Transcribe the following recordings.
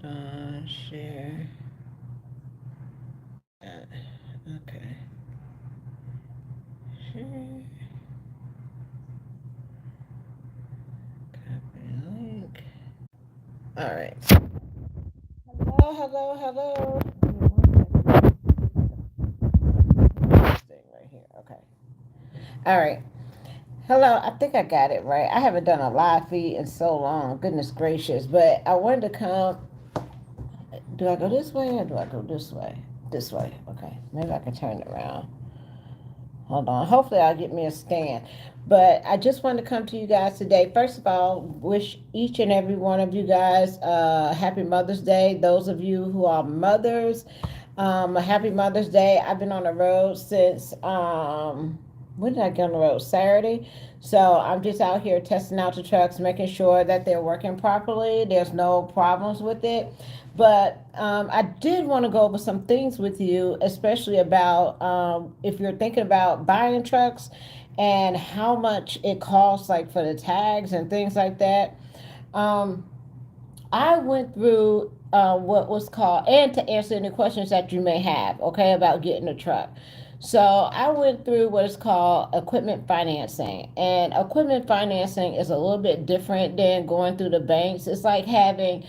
Hold on, share. Okay. Share. Copy link. All right. Hello, hello, hello. This thing right here. Okay. All right. Hello, I think I got it right. I haven't done a live feed in so long. Goodness gracious. But I wanted to come. Do I go this way or do I go this way? This way. Okay. Maybe I can turn it around. Hold on. Hopefully, I'll get me a stand. But I just wanted to come to you guys today. First of all, wish each and every one of you guys happy Mother's Day. Those of you who are mothers, a happy Mother's Day. I've been on the road since when did I get on the road? Saturday. So I'm just out here testing out the trucks, making sure that they're working properly. There's no problems with it. But I did want to go over some things with you, especially about if you're thinking about buying trucks and how much it costs, like for the tags and things like that. Um, I went through what was called, and to answer any questions that you may have, okay, about getting a truck. So I went through what is called equipment financing. And equipment financing is a little bit different than going through the banks. It's like having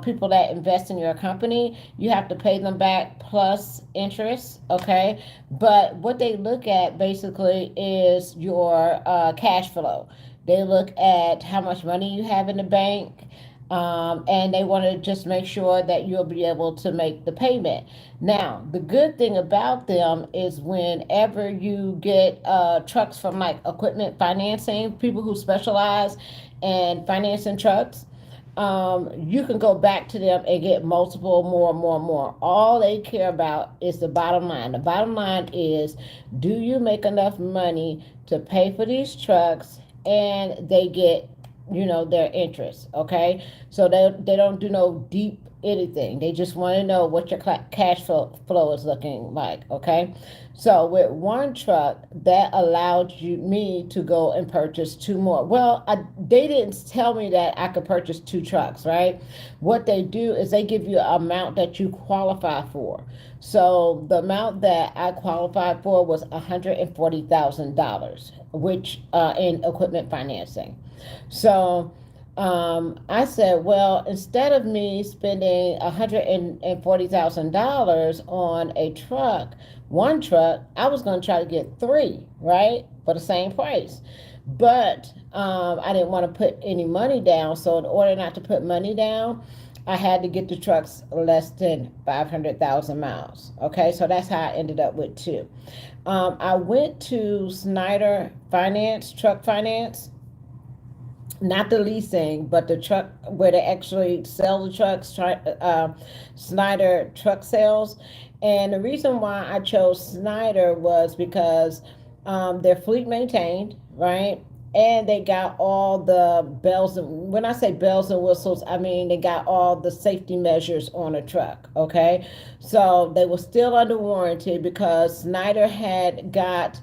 people that invest in your company. You have to pay them back plus interest, okay? But what they look at basically is your cash flow. They look at how much money you have in the bank, and they want to just make sure that you'll be able to make the payment. Now, the good thing about them is whenever you get trucks from like equipment financing, people who specialize in financing trucks, you can go back to them and get multiple, more, more, more. All they care about is the bottom line. The bottom line is, do you make enough money to pay for these trucks, and they get, their interest, okay? So they don't do no deep anything. They just want to know what your cash flow is looking like, okay? So with one truck, that allowed me to go and purchase two more. Well, they didn't tell me that I could purchase two trucks, right? What they do is they give you an amount that you qualify for. So the amount that I qualified for was $140,000, which in equipment financing. So I said, well, instead of me spending $140,000 on a truck, one truck, I was going to try to get three, right, for the same price. But I didn't want to put any money down. So in order not to put money down, I had to get the trucks less than 500,000 miles. Okay, so that's how I ended up with two. I went to Snyder Finance, Truck Finance, not the leasing, but the truck where they actually sell the trucks, Snyder Truck Sales. And the reason why I chose Snyder was because they're fleet maintained, right? And they got all the bells and when I say bells and whistles, I mean they got all the safety measures on a truck, okay? So they were still under warranty because Snyder had got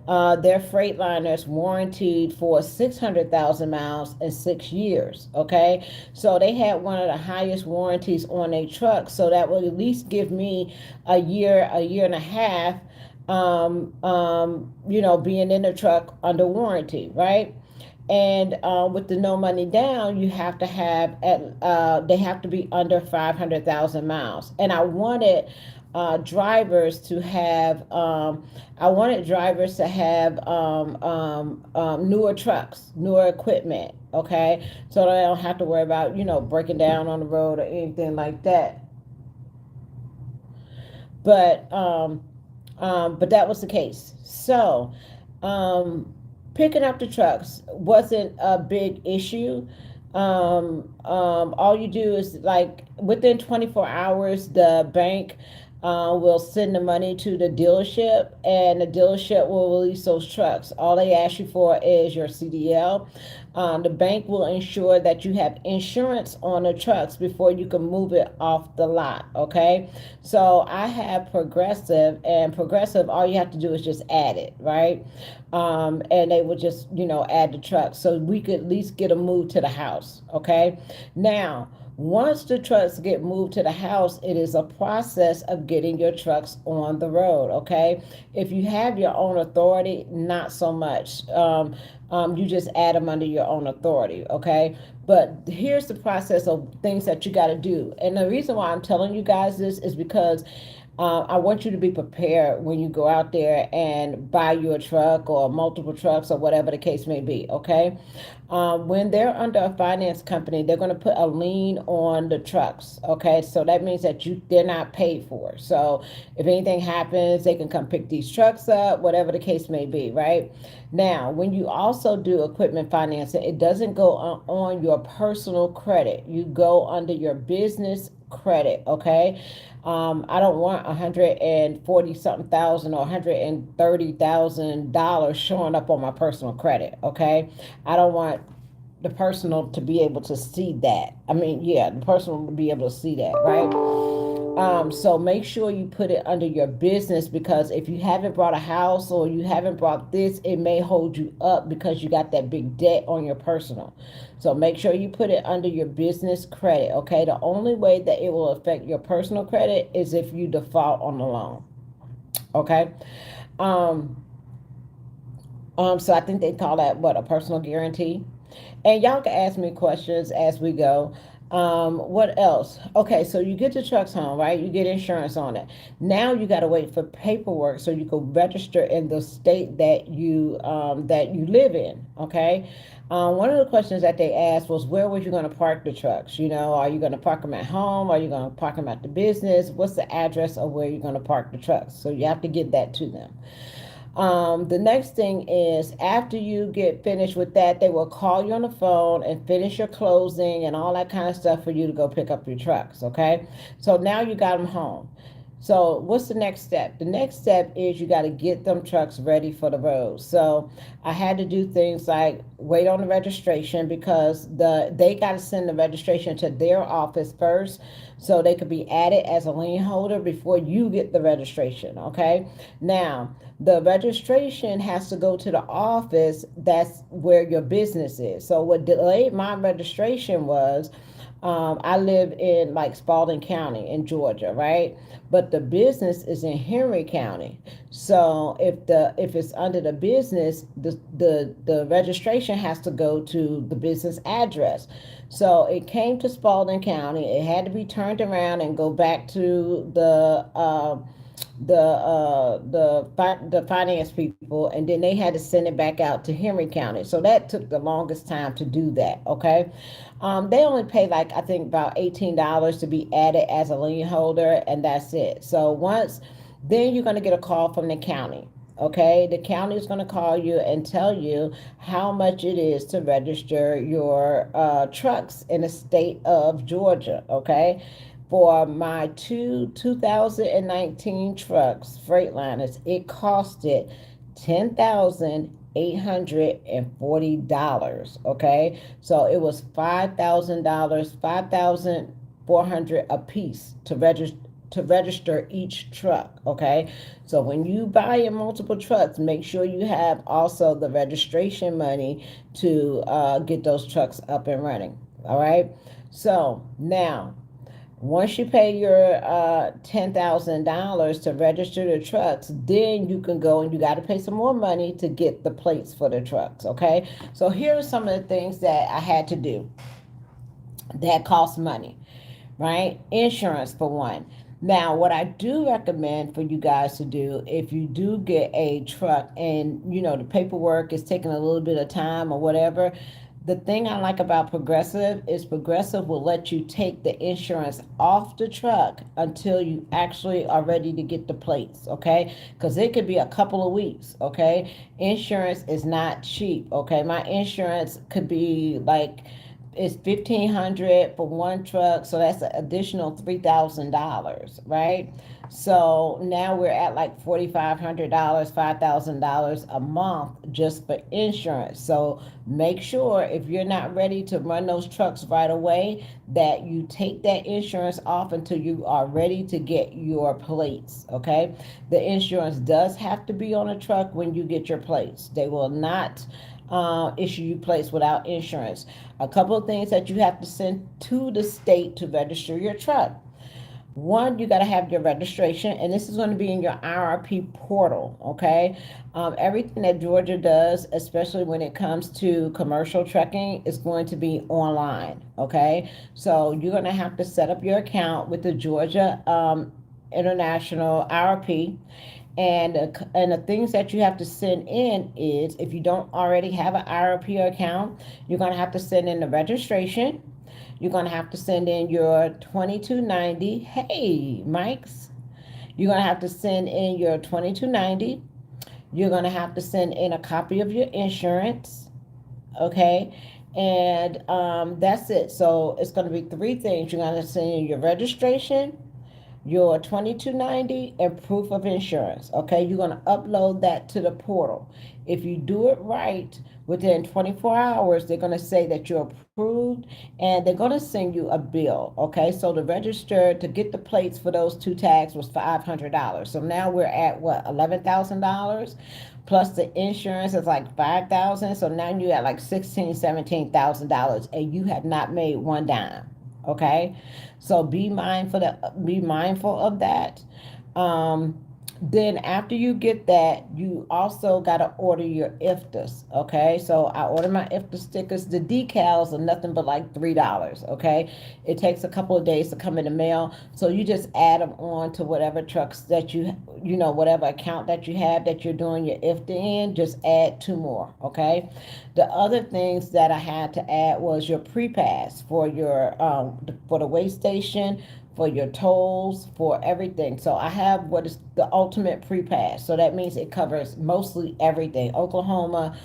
their Freightliners warranted for 600,000 miles and 6 years. Okay, so they had one of the highest warranties on a truck, so that would at least give me a year and a half, being in the truck under warranty, right? And with the no money down, you have to have they have to be under 500,000 miles. And drivers to have I wanted drivers to have newer trucks, newer equipment, okay, so they don't have to worry about breaking down on the road or anything like that. But that was the case. So picking up the trucks wasn't a big issue. All you do is like within 24 hours, the bank will send the money to the dealership, and the dealership will release those trucks. All they ask you for is your CDL. The bank will ensure that you have insurance on the trucks before you can move it off the lot. Okay, so I have Progressive, and Progressive, all you have to do is just add it, right? And they would just, add the trucks so we could at least get them moved to the house. Okay, now once the trucks get moved to the house, it is a process of getting your trucks on the road. Okay, if you have your own authority, not so much. You just add them under your own authority. Okay, but here's the process of things that you got to do. And the reason why I'm telling you guys this is because I want you to be prepared when you go out there and buy you a truck or multiple trucks or whatever the case may be. Okay. When they're under a finance company, they're going to put a lien on the trucks. Okay. So that means that they're not paid for. So if anything happens, they can come pick these trucks up, whatever the case may be. Right. Now, when you also do equipment financing, it doesn't go on your personal credit. You go under your business credit. Okay. I don't want 140 something thousand or $130,000 showing up on my personal credit. Okay, I don't want the personal to be able to see that. I mean, yeah, the personal to be able to see that, right? So make sure you put it under your business, because if you haven't bought a house or you haven't bought this, it may hold you up because you got that big debt on your personal. So make sure you put it under your business credit. Okay, the only way that it will affect your personal credit is if you default on the loan. Okay. um so I think they call that, what, a personal guarantee. And y'all can ask me questions as we go. What else? Okay, so you get the trucks home, right? You get insurance on it. Now you got to wait for paperwork so you can register in the state that you live in. Okay. One of the questions that they asked was, where was you going to park the trucks? Are you going to park them at home? Are you going to park them at the business? What's the address of where you're going to park the trucks? So you have to give that to them. The next thing is, after you get finished with that, they will call you on the phone and finish your closing and all that kind of stuff for you to go pick up your trucks. Okay. So now you got them home. So what's the next step? The next step is you got to get them trucks ready for the road. So I had to do things like wait on the registration, because they got to send the registration to their office first so they could be added as a lien holder before you get the registration. Okay. Now, the registration has to go to the office that's where your business is. So what delayed my registration was, I live in like Spalding County in Georgia, right? But the business is in Henry County. So if it's under the business, the registration has to go to the business address. So it came to Spalding County. It had to be turned around and go back to the finance people, and then they had to send it back out to Henry County. So that took the longest time to do that. Okay. They only pay, like, I think about $18 to be added as a lien holder, and that's it. So then you're going to get a call from the county. Okay, the county is going to call you and tell you how much it is to register your trucks in the state of Georgia. Okay, for my 2019 trucks, Freightliners, it costed $10,840. Okay, so it was $5,000, 5,400 a piece to register each truck. Okay, so when you buy in multiple trucks, make sure you have also the registration money to get those trucks up and running. All right, so now once you pay your $10,000 to register the trucks, then you can go and you got to pay some more money to get the plates for the trucks. Okay, so here are some of the things that I had to do that cost money. Right, insurance for one. Now, what I do recommend for you guys to do, if you do get a truck and the paperwork is taking a little bit of time or whatever, the thing I like about Progressive is Progressive will let you take the insurance off the truck until you actually are ready to get the plates. Okay, because it could be a couple of weeks. Okay, insurance is not cheap. Okay, my insurance could be like it's $1,500 for one truck, so that's an additional $3,000, right? So now we're at like $4,500, $5,000 a month just for insurance. So make sure if you're not ready to run those trucks right away, that you take that insurance off until you are ready to get your plates. Okay, the insurance does have to be on a truck when you get your plates. They will not issue you plates without insurance. A couple of things that you have to send to the state to register your truck. One, you got to have your registration, and this is going to be in your IRP portal. Okay, everything that Georgia does, especially when it comes to commercial trucking, is going to be online. Okay, so you're going to have to set up your account with the Georgia International IRP. And the things that you have to send in is, if you don't already have an IRP account, you're going to have to send in the registration. You're going to have to send in your 2290. Hey, Mike's. You're going to have to send in your 2290. You're going to have to send in a copy of your insurance. Okay. And that's it. So it's going to be three things. You're going to send in your registration, your 2290, and proof of insurance. Okay, you're going to upload that to the portal. If you do it right, within 24 hours they're going to say that you're approved, and they're going to send you a bill. Okay, so the register to get the plates for those two tags was $500. So now we're at what, $11,000, plus the insurance is like $5,000. So now you're at like $16,000-$17,000, and you have not made one dime. Okay, so be mindful of that. um then after you get that, you also got to order your IFTAs. Okay, so I ordered my IFTA stickers. The decals are nothing but like $3. Okay, it takes a couple of days to come in the mail, so you just add them on to whatever trucks that whatever account that you have that you're doing your IFTA in. Just add two more. Okay, the other things that I had to add was your pre-pass for your for the weigh station, for your tolls, for everything. So I have what is the ultimate pre-pass. So that means it covers mostly everything. Oklahoma,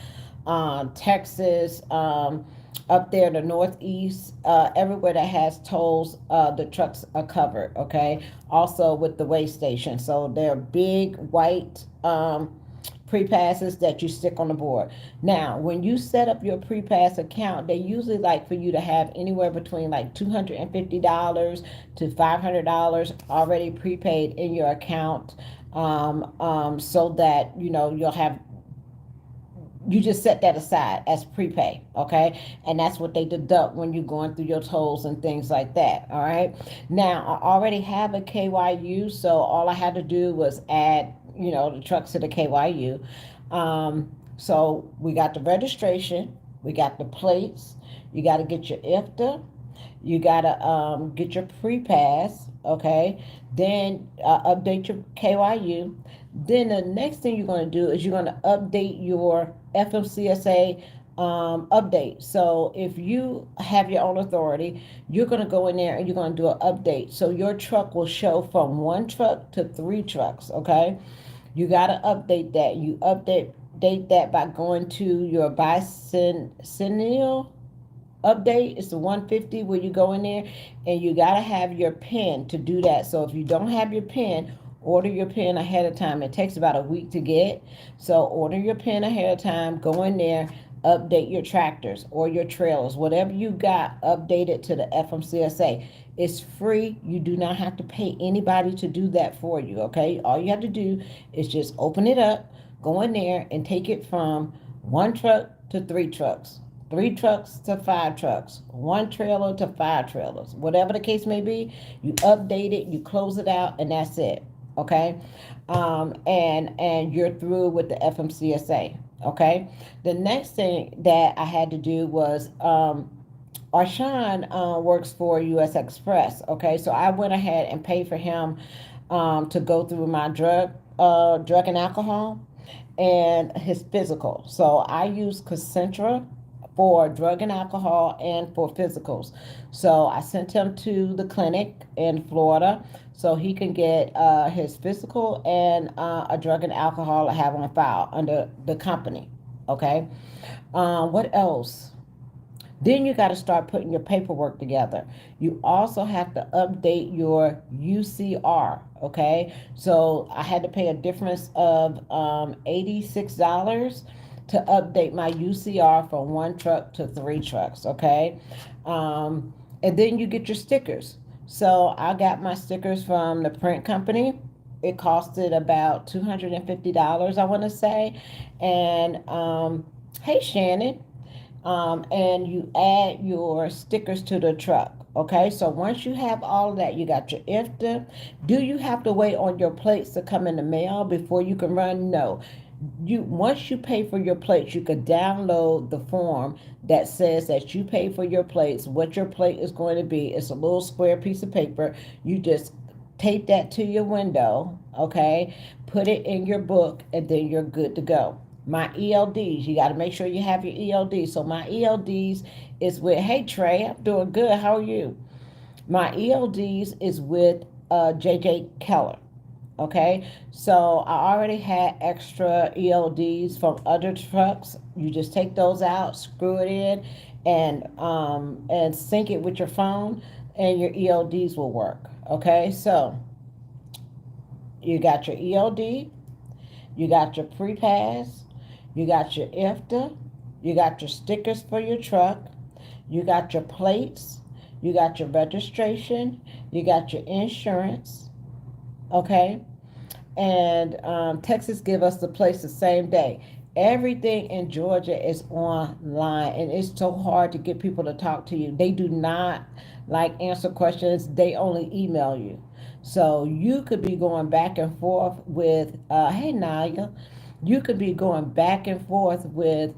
Texas, up there in the Northeast, everywhere that has tolls, the trucks are covered. Okay. Also with the weigh station. So they're big white pre-passes that you stick on the board. Now, when you set up your pre-pass account, they usually like for you to have anywhere between like $250 to $500 already prepaid in your account, so that you'll have, you just set that aside as prepay. Okay, and that's what they deduct when you're going through your tolls and things like that. All right, now I already have a KYU, so all I had to do was add the trucks to the KYU. So we got the registration, we got the plates, you got to get your IFTA, you got to get your pre-pass. Okay, then update your KYU. Then the next thing you're going to do is you're going to update your FMCSA update. So if you have your own authority, you're going to go in there and you're going to do an update. So your truck will show from one truck to three trucks. Okay, you got to update that. You update that by going to your bicentennial update. It's the 150 where you go in there, and you got to have your PIN to do that. So if you don't have your PIN, order your PIN ahead of time. It takes about a week to get. So order your PIN ahead of time, go in there, update your tractors or your trailers, whatever you got, update it to the FMCSA. It's free. You do not have to pay anybody to do that for you. Okay, all you have to do is just open it up, go in there, and take it from one truck to three trucks, three trucks to five trucks, one trailer to five trailers, whatever the case may be. You update it, you close it out, and that's it. Okay, and you're through with the FMCSA. Okay, the next thing that I had to do was Arshawn works for US Express. Okay, so I went ahead and paid for him to go through my drug and alcohol and his physical. So I use Concentra for drug and alcohol and for physicals. So I sent him to the clinic in Florida so he can get his physical and a drug and alcohol I have on file under the company. Okay. What else? Then you got to start putting your paperwork together. You also have to update your UCR. Okay, so I had to pay a difference of $86 to update my UCR from one truck to three trucks. Okay, and then you get your stickers. So I got my stickers from the print company. It costed about $250, I want to say. And hey, Shannon, and you add your stickers to the truck. Okay, so once you have all of that, you got your IFTA. Do you have to wait on your plates to come in the mail before you can run? No. You once you pay for your plates, you can download the form that says that you pay for your plates, what your plate is going to be. It's a little square piece of paper. You just tape that to your window, okay? Put it in your book, and then you're good to go. My ELDs, you got to make sure you have your ELDs. So my ELDs is with, hey Trey, I'm doing good. How are you? My ELDs is with JJ Keller. Okay, so I already had extra ELDs from other trucks. You just take those out, screw it in, and sync it with your phone, and your ELDs will work. Okay, so you got your ELD, you got your pre-pass, you got your IFTA, you got your stickers for your truck, you got your plates, you got your registration, you got your insurance. Okay, and Texas give us the place the same day. Everything in Georgia is online, and it's so hard to get people to talk to you. They do not like answer questions. They only email you. So you could be going back and forth with, hey Naya, you could be going back and forth with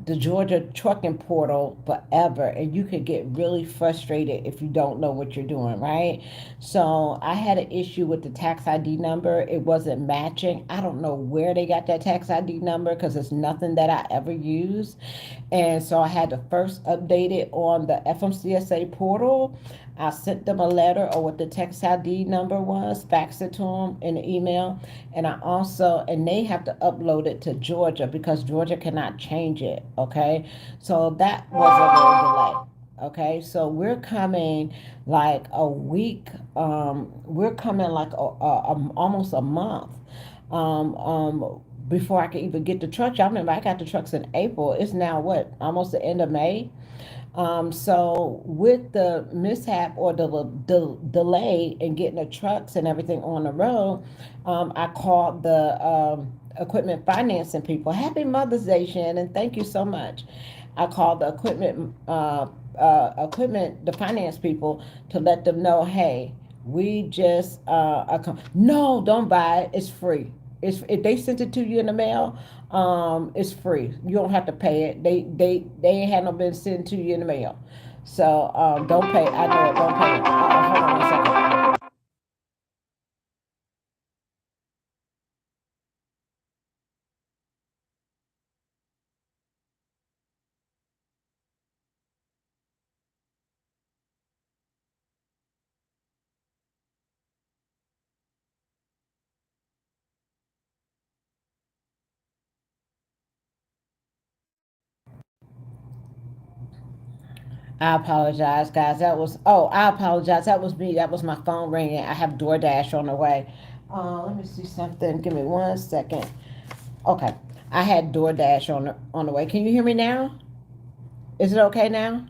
the Georgia trucking portal forever, and you could get really frustrated if you don't know what you're doing, right? So I had an issue with the tax ID number. It wasn't matching. I don't know where they got that tax ID number because it's nothing that I ever use. And so I had to first update it on the FMCSA portal. I sent them a letter or what the text ID number was, fax it to them in the email. And I also, and they have to upload it to Georgia because Georgia cannot change it. Okay. So that was a little delay. Okay, so we're coming like a week. We're coming like almost a month. Before I can even get the trucks. Y'all remember I got the trucks in April. It's now what, almost the end of May. So with the mishap or the delay in getting the trucks and everything on the road, I called the equipment financing people. Happy Mother's Day, Shannon. Thank you so much. I called the equipment, the finance people to let them know, hey, we just, no, don't buy it. It's free. It's, if they sent it to you in the mail, it's free. You don't have to pay it. They ain't had no been sent to you in the mail. So don't pay. I know it. Don't pay it. Hold on 1 second. I apologize, guys. That was, oh, I apologize. That was me. That was my phone ringing. I have DoorDash on the way. Let me see something. Give me 1 second. Okay, I had DoorDash on the way. Can you hear me now? Is it okay now?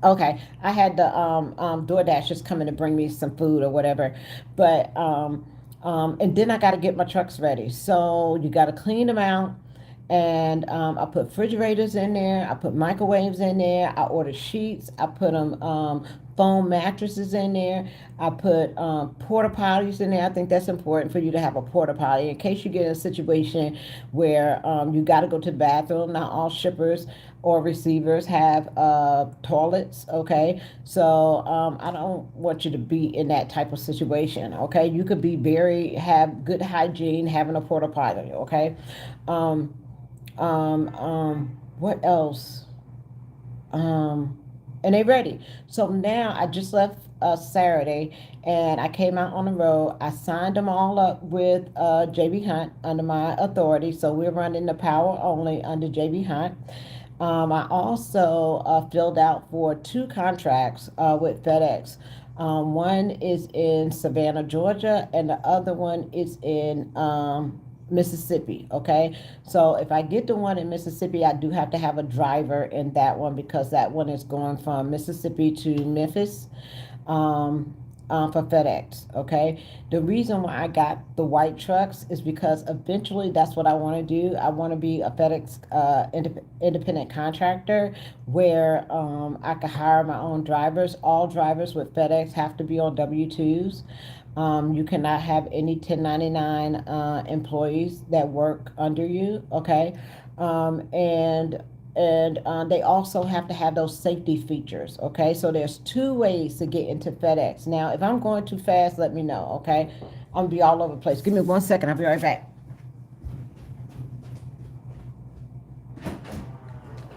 Okay, I had the DoorDash just coming to bring me some food or whatever, but and then I got to get my trucks ready. So you got to clean them out, and I put refrigerators in there. I put microwaves in there. I ordered sheets. I put them foam mattresses in there. I put porta potties in there. I think that's important for you to have a porta potty in case you get in a situation where you got to go to the bathroom. Not all shippers or receivers have toilets. Okay, so I don't want you to be in that type of situation. Okay, you could be very have good hygiene having a porta potty. Okay, what else? and they ready. So now I just left Saturday, and I came out on the road. I signed them all up with JB Hunt under my authority. So we're running the power only under JB Hunt. I also filled out for two contracts with FedEx. One is in Savannah, Georgia, and the other one is in Mississippi. Okay, so if I get the one in Mississippi, I do have to have a driver in that one because that one is going from Mississippi to Memphis. Um, for FedEx. Okay. The reason why I got the white trucks is because eventually that's what I want to do. I want to be a FedEx independent contractor where I could hire my own drivers. All drivers with FedEx have to be on W-2s. You cannot have any 1099 employees that work under you. Okay. And they also have to have those safety features. Okay, so there's two ways to get into FedEx. Now, if I'm going too fast, let me know. Okay, I'm gonna be all over the place. Give me 1 second. I'll be right back.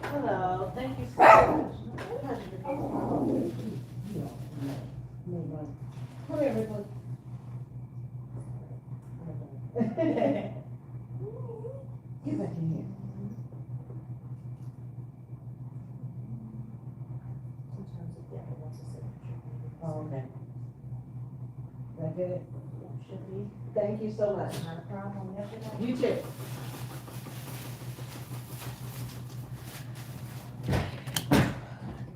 Hello, thank you so much. Come here, everyone. Get back in here. Oh, okay. That good? Should be. Thank you so much. Not a problem. You too.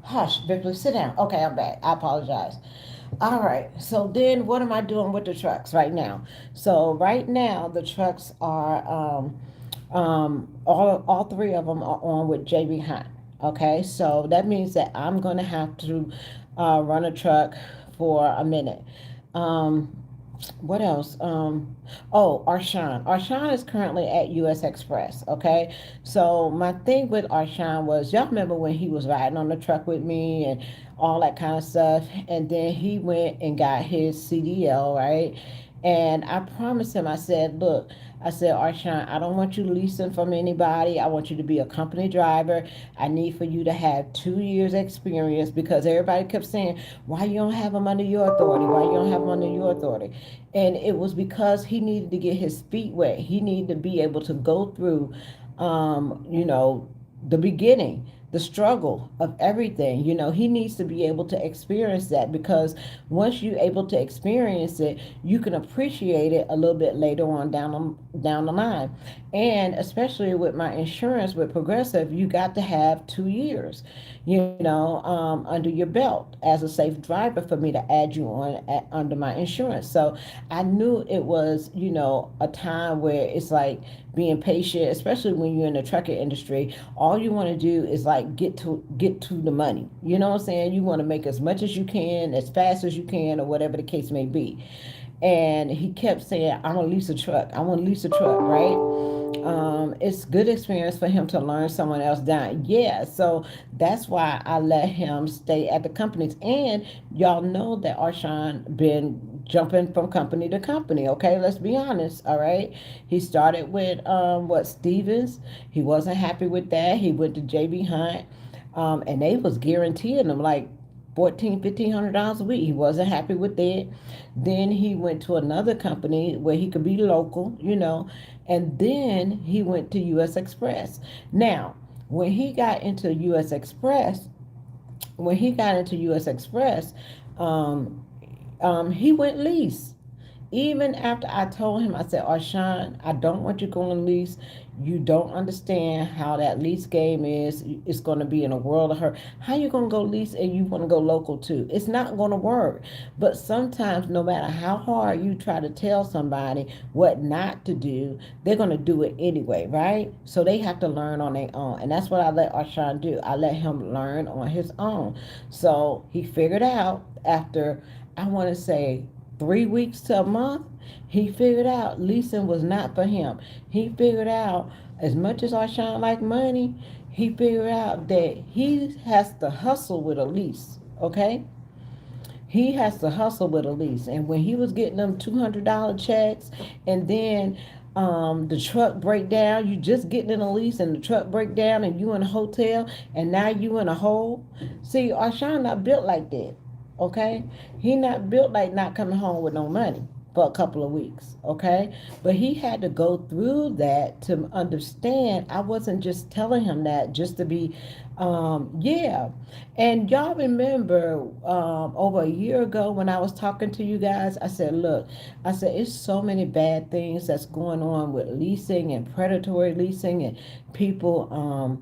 Hush, Bickley, sit down. Okay, I'm back. I apologize. All right. So then what am I doing with the trucks right now? So right now the trucks are all three of them are on with JB Hunt. Okay, so that means that I'm gonna have to run a truck for a minute. Um, what else? Oh, Arshawn. Arshawn is currently at US Express. Okay. So my thing with Arshawn was, y'all remember when he was riding on the truck with me and all that kind of stuff. And then he went and got his CDL, right? And I promised him, I said, look, I said, Arshawn, I don't want you leasing from anybody. I want you to be a company driver. I need for you to have 2 years experience because everybody kept saying, why you don't have him under your authority? Why you don't have him under your authority? And it was because he needed to get his feet wet. He needed to be able to go through, the beginning, the struggle of everything. He needs to be able to experience that because once you're able to experience it, you can appreciate it a little bit later on down the line. And especially with my insurance with Progressive, you got to have 2 years, under your belt as a safe driver for me to add you on under my insurance. So I knew it was, a time where it's like being patient, especially when you're in the trucking industry. All you want to do is like get to the money. You know what I'm saying? You want to make as much as you can, as fast as you can, or whatever the case may be. And he kept saying, "I want to lease a truck. I want to lease a truck." Right? It's good experience for him to learn someone else down. Yeah, so that's why I let him stay at the companies. And y'all know that Arshawn been jumping from company to company. Okay, let's be honest. All right, he started with Stevens. He wasn't happy with that. He went to JB Hunt, and they was guaranteeing him like 1,400, $1,500 a week. He wasn't happy with that. Then he went to another company where he could be local, and then he went to US Express. Now, when he got into US Express, when he got into US Express, um, he went lease. Even after I told him, I said, Arshawn, I don't want you going lease. You don't understand how that lease game is. It's going to be in a world of hurt. How you going to go lease and you want to go local too? It's not going to work. But sometimes, no matter how hard you try to tell somebody what not to do, they're going to do it anyway, right? So they have to learn on their own. And that's what I let Arshawn do. I let him learn on his own. So he figured out after, I want to say, 3 weeks to a month, he figured out leasing was not for him. He figured out, as much as Arshawn like money, he figured out that he has to hustle with a lease. Okay, he has to hustle with a lease. And when he was getting them $200 checks, and then the truck break down, you just getting in a lease and the truck break down and you in a hotel and now you in a hole. See, Arshawn not built like that. Okay? He not built like not coming home with no money for a couple of weeks. Okay? But he had to go through that to understand. I wasn't just telling him that just to be yeah. And y'all remember over a year ago when I was talking to you guys, I said, look, I said, it's so many bad things that's going on with leasing and predatory leasing and people,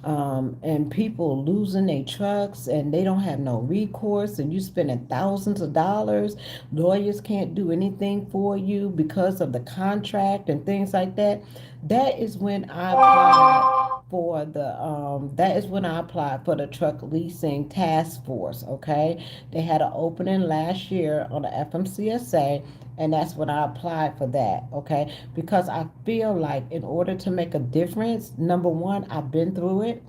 and people losing their trucks and they don't have no recourse and you spending thousands of dollars. Lawyers can't do anything for you because of the contract and things like that. That is when I applied for the truck leasing task force. Okay, they had an opening last year on the FMCSA, and that's when I applied for that. Okay, because I feel like in order to make a difference, number one, I've been through it,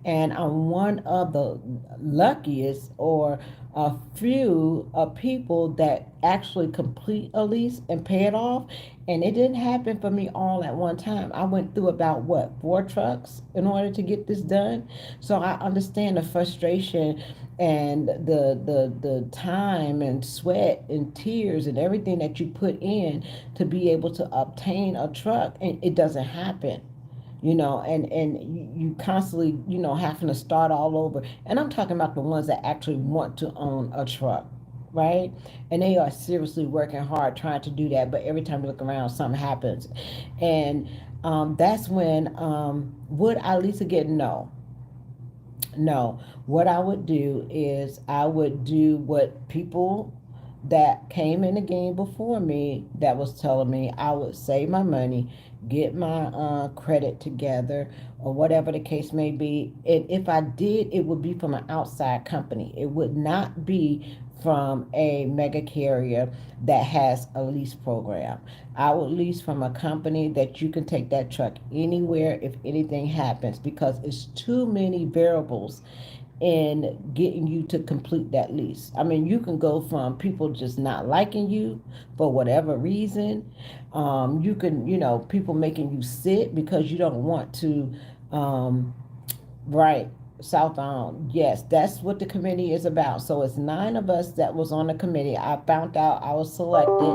and I'm one of the luckiest or a few people that actually complete a lease and pay it off. And it didn't happen for me all at one time. I went through about what, four trucks in order to get this done. So I understand the frustration and the time and sweat and tears and everything that you put in to be able to obtain a truck, and it doesn't happen, and you constantly, having to start all over. And I'm talking about the ones that actually want to own a truck, right? And they are seriously working hard trying to do that, but every time you look around, something happens. And that's when, would I lease again? No. No, what I would do is I would do what people that came in the game before me that was telling me. I would save my money, get my credit together, or whatever the case may be. And if I did, it would be from an outside company. It would not be from a mega carrier that has a lease program. I would lease from a company that you can take that truck anywhere if anything happens, because it's too many variables in getting you to complete that lease. I mean, you can go from people just not liking you for whatever reason. You can, people making you sit because you don't want to, right, southbound. Yes, that's what the committee is about. So it's nine of us that was on the committee. I found out I was selected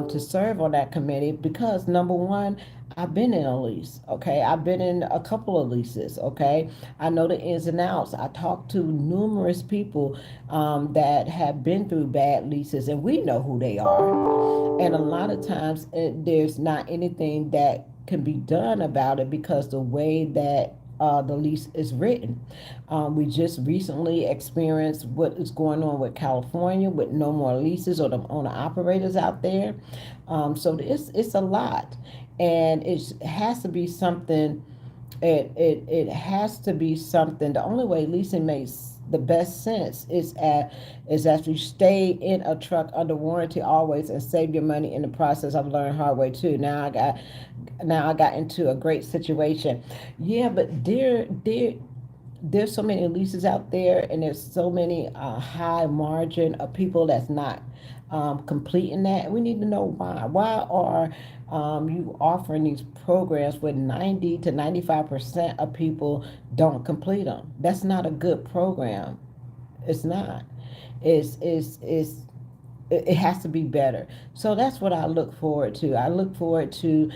to serve on that committee because number one, I've been in a lease. Okay, I've been in a couple of leases. Okay, I know the ins and outs. I talked to numerous people that have been through bad leases, and we know who they are. And a lot of times, there's not anything that can be done about it because the way that the lease is written. We just recently experienced what is going on with California with no more leases or the owner operators out there. So it's a lot, and it has to be something. It has to be something. The only way leasing makes the best sense is that you stay in a truck under warranty always and save your money in the process. I've learned hard way too. Now I got into a great situation. Yeah, but there's so many leases out there, and there's so many high margin of people that's not completing that. We need to know why. Why are you offering these programs where 90 to 95% of people don't complete them? That's not a good program. It's not. It's it has to be better. So that's what I look forward to. I look forward to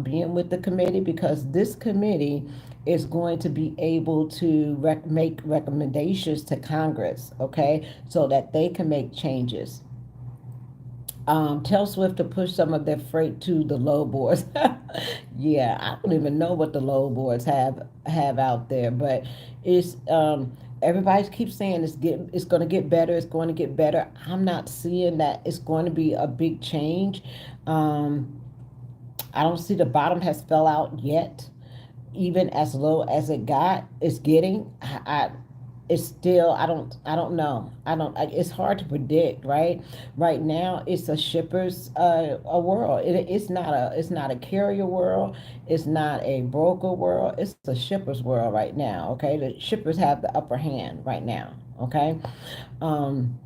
being with the committee, because this committee is going to be able to make recommendations to Congress, okay, so that they can make changes. Tell Swift to push some of their freight to the low boards. Yeah, I don't even know what the low boards have out there, but it's everybody keeps saying it's going to get better. It's going to get better. I'm not seeing that it's going to be a big change. Um, I don't see the bottom has fell out yet, even as low as it got. It's getting. It's still, I don't know, it's hard to predict. Right now it's a shipper's a world. It's not a carrier world. It's not a broker world. It's a shipper's world right now. Okay, the shippers have the upper hand right now. Okay. um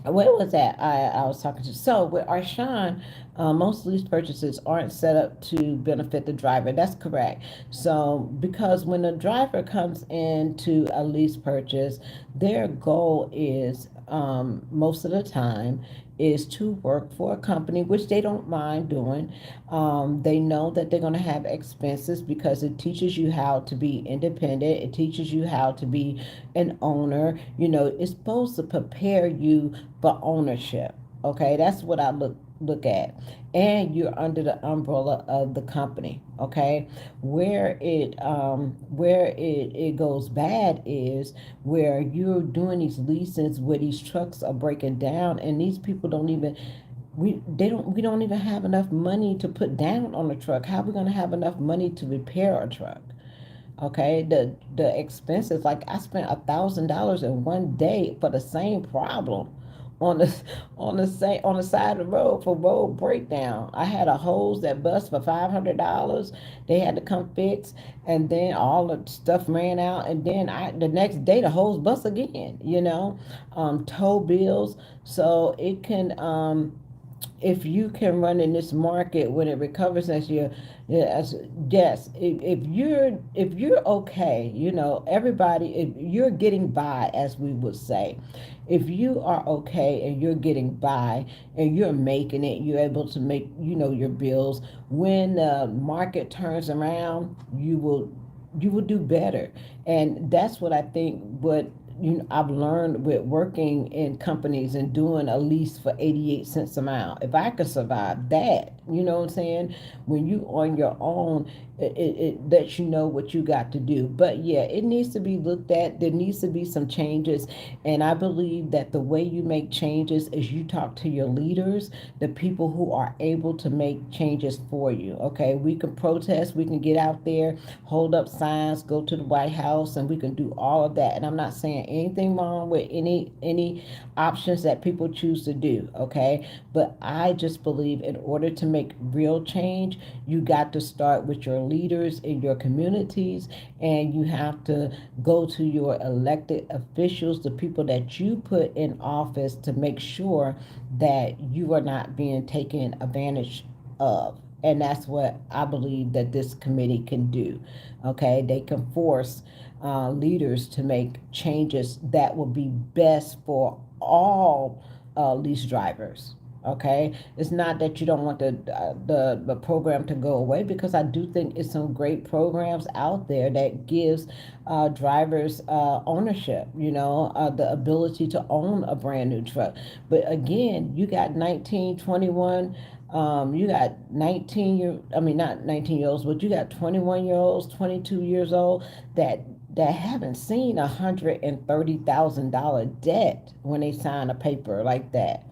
Where was that? I was talking to. So with Arshawn, most lease purchases aren't set up to benefit the driver. That's correct. So because when a driver comes into a lease purchase, their goal is most of the time is to work for a company, which they don't mind doing. They know that they're going to have expenses because it teaches you how to be independent. It teaches you how to be an owner. It's supposed to prepare you for ownership. Okay, that's what I look at. And you're under the umbrella of the company. Okay, where it goes bad is where you're doing these leases where these trucks are breaking down, and these people don't even we don't even have enough money to put down on a truck. How are we going to have enough money to repair a truck? Okay, the expenses, like I spent $1,000 in one day for the same problem on the on the side of the road for road breakdown. I had a hose that bust for $500. They had to come fix, and then all the stuff ran out, and then the next day the hose bust again. Tow bills. So it can if you can run in this market when it recovers next year, yes, yes. If you're okay, everybody. If you're getting by, as we would say, if you are okay and you're getting by and you're making it, you're able to make your bills. When the market turns around, you will do better, and that's what I think. What I've learned with working in companies and doing a lease for 88 cents a mile. If I could survive that, you know what I'm saying? When you on your own, it lets you know what you got to do. But yeah, it needs to be looked at. There needs to be some changes. And I believe that the way you make changes is you talk to your leaders, the people who are able to make changes for you. Okay, we can protest, we can get out there, hold up signs, go to the White House, and we can do all of that. And I'm not saying anything wrong with any options that people choose to do. Okay, but I just believe in order to make real change, you got to start with your leaders in your communities, and you have to go to your elected officials, the people that you put in office, to make sure that you are not being taken advantage of. And that's what I believe that this committee can do. Okay, they can force leaders to make changes that will be best for all lease drivers. Okay, it's not that you don't want the program to go away, because I do think it's some great programs out there that gives drivers ownership. The ability to own a brand new truck. But again, you got 19, 21. You got not 19 year olds, but you got 21 year olds, 22 years old that haven't seen $130,000 debt when they sign a paper like that.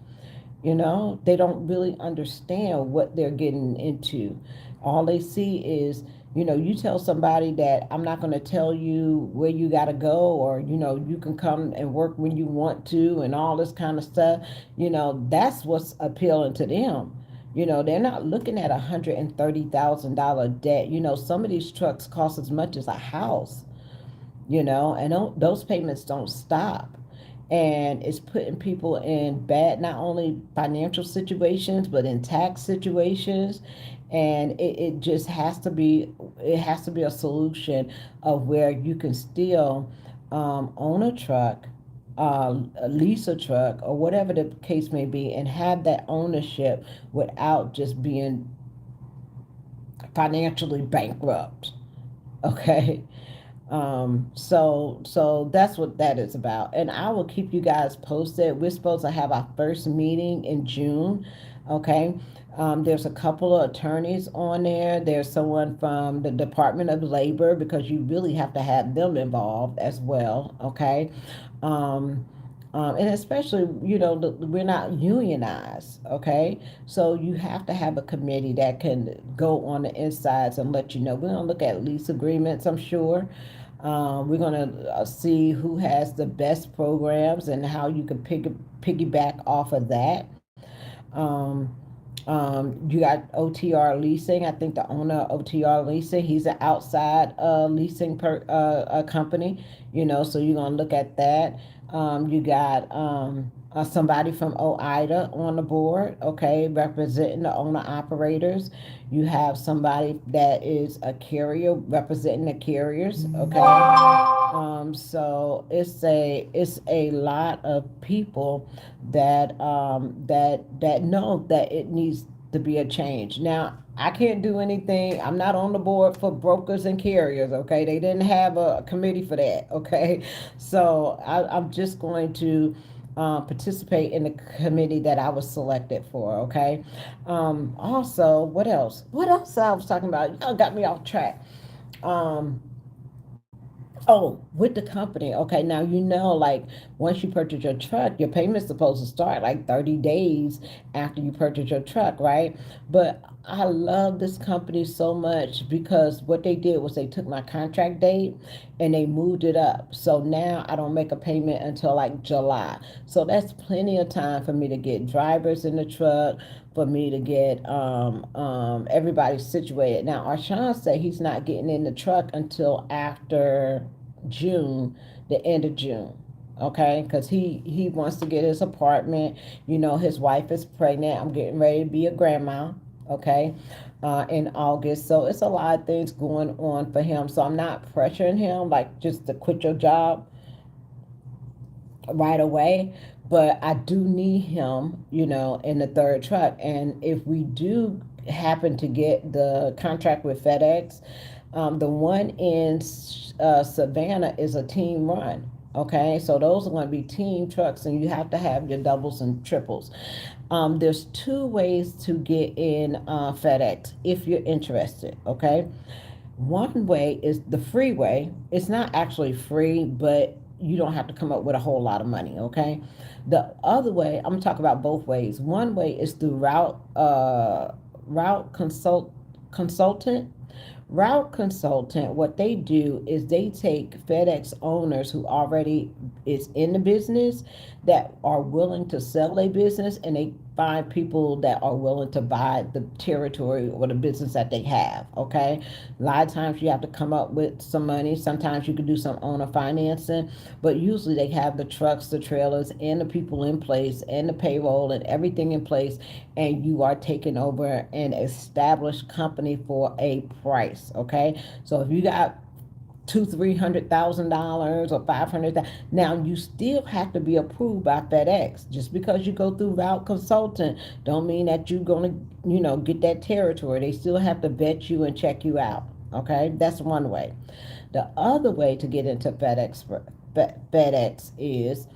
They don't really understand what they're getting into. All they see is, you tell somebody that I'm not going to tell you where you got to go, or, you can come and work when you want to, and all this kind of stuff. That's what's appealing to them. They're not looking at $130,000 debt. Some of these trucks cost as much as a house, and those payments don't stop. And it's putting people in bad, not only financial situations, but in tax situations. And it just has to be a solution of where you can still own a truck, lease a truck, or whatever the case may be, and have that ownership without just being financially bankrupt. Okay. So that's what that is about. And I will keep you guys posted. We're supposed to have our first meeting in June. Okay. There's a couple of attorneys on there. There's someone from the Department of Labor, because you really have to have them involved as well. Okay. Um, and especially, we're not unionized, okay? So you have to have a committee that can go on the insides and let you know. We're going to look at lease agreements, I'm sure. We're going to see who has the best programs and how you can piggyback off of that. You got OTR Leasing. I think the owner of OTR Leasing, he's an outside leasing company. So you're going to look at that. You got somebody from OIDA on the board, okay, representing the owner operators. You have somebody that is a carrier representing the carriers, okay. So it's a lot of people that know that it needs to be a change. Now, I can't do anything. I'm not on the board for brokers and carriers, okay? They didn't have a committee for that, okay? So I'm just going to participate in the committee that I was selected for, okay? Also, what else? What else I was talking about? Y'all got me off track. Um, Oh, with the company. Okay, now like once you purchase your truck, your payment's supposed to start like 30 days after you purchase your truck, right? But I love this company so much because what they did was they took my contract date and they moved it up. So now I don't make a payment until like July. So that's plenty of time for me to get drivers in the truck, for me to get everybody situated. Now, Arshawn said he's not getting in the truck until after June, the end of June. Okay, because he wants to get his apartment. His wife is pregnant. I'm getting ready to be a grandma. Okay, in August. So it's a lot of things going on for him. So I'm not pressuring him like just to quit your job right away, but I do need him, in the third truck. And if we do happen to get the contract with FedEx, the one in Savannah is a team run. Okay, so those are going to be team trucks, and you have to have your doubles and triples. There's two ways to get in FedEx if you're interested. Okay, one way is the free way. It's not actually free, but you don't have to come up with a whole lot of money, okay? The other way, I'm gonna talk about both ways. One way is through route consultant. Route consultant, what they do is they take FedEx owners who already is in the business that are willing to sell their business, and they find people that are willing to buy the territory or the business that they have. Okay, a lot of times you have to come up with some money. Sometimes you can do some owner financing, but usually they have the trucks, the trailers, and the people in place, and the payroll and everything in place, and you are taking over an established company for a price. Okay, so if you got $200,000, $300,000 or 500,000. Now you still have to be approved by FedEx. Just because you go through route consultant, don't mean that you're gonna, get that territory. They still have to vet you and check you out. Okay, that's one way. The other way to get into FedEx is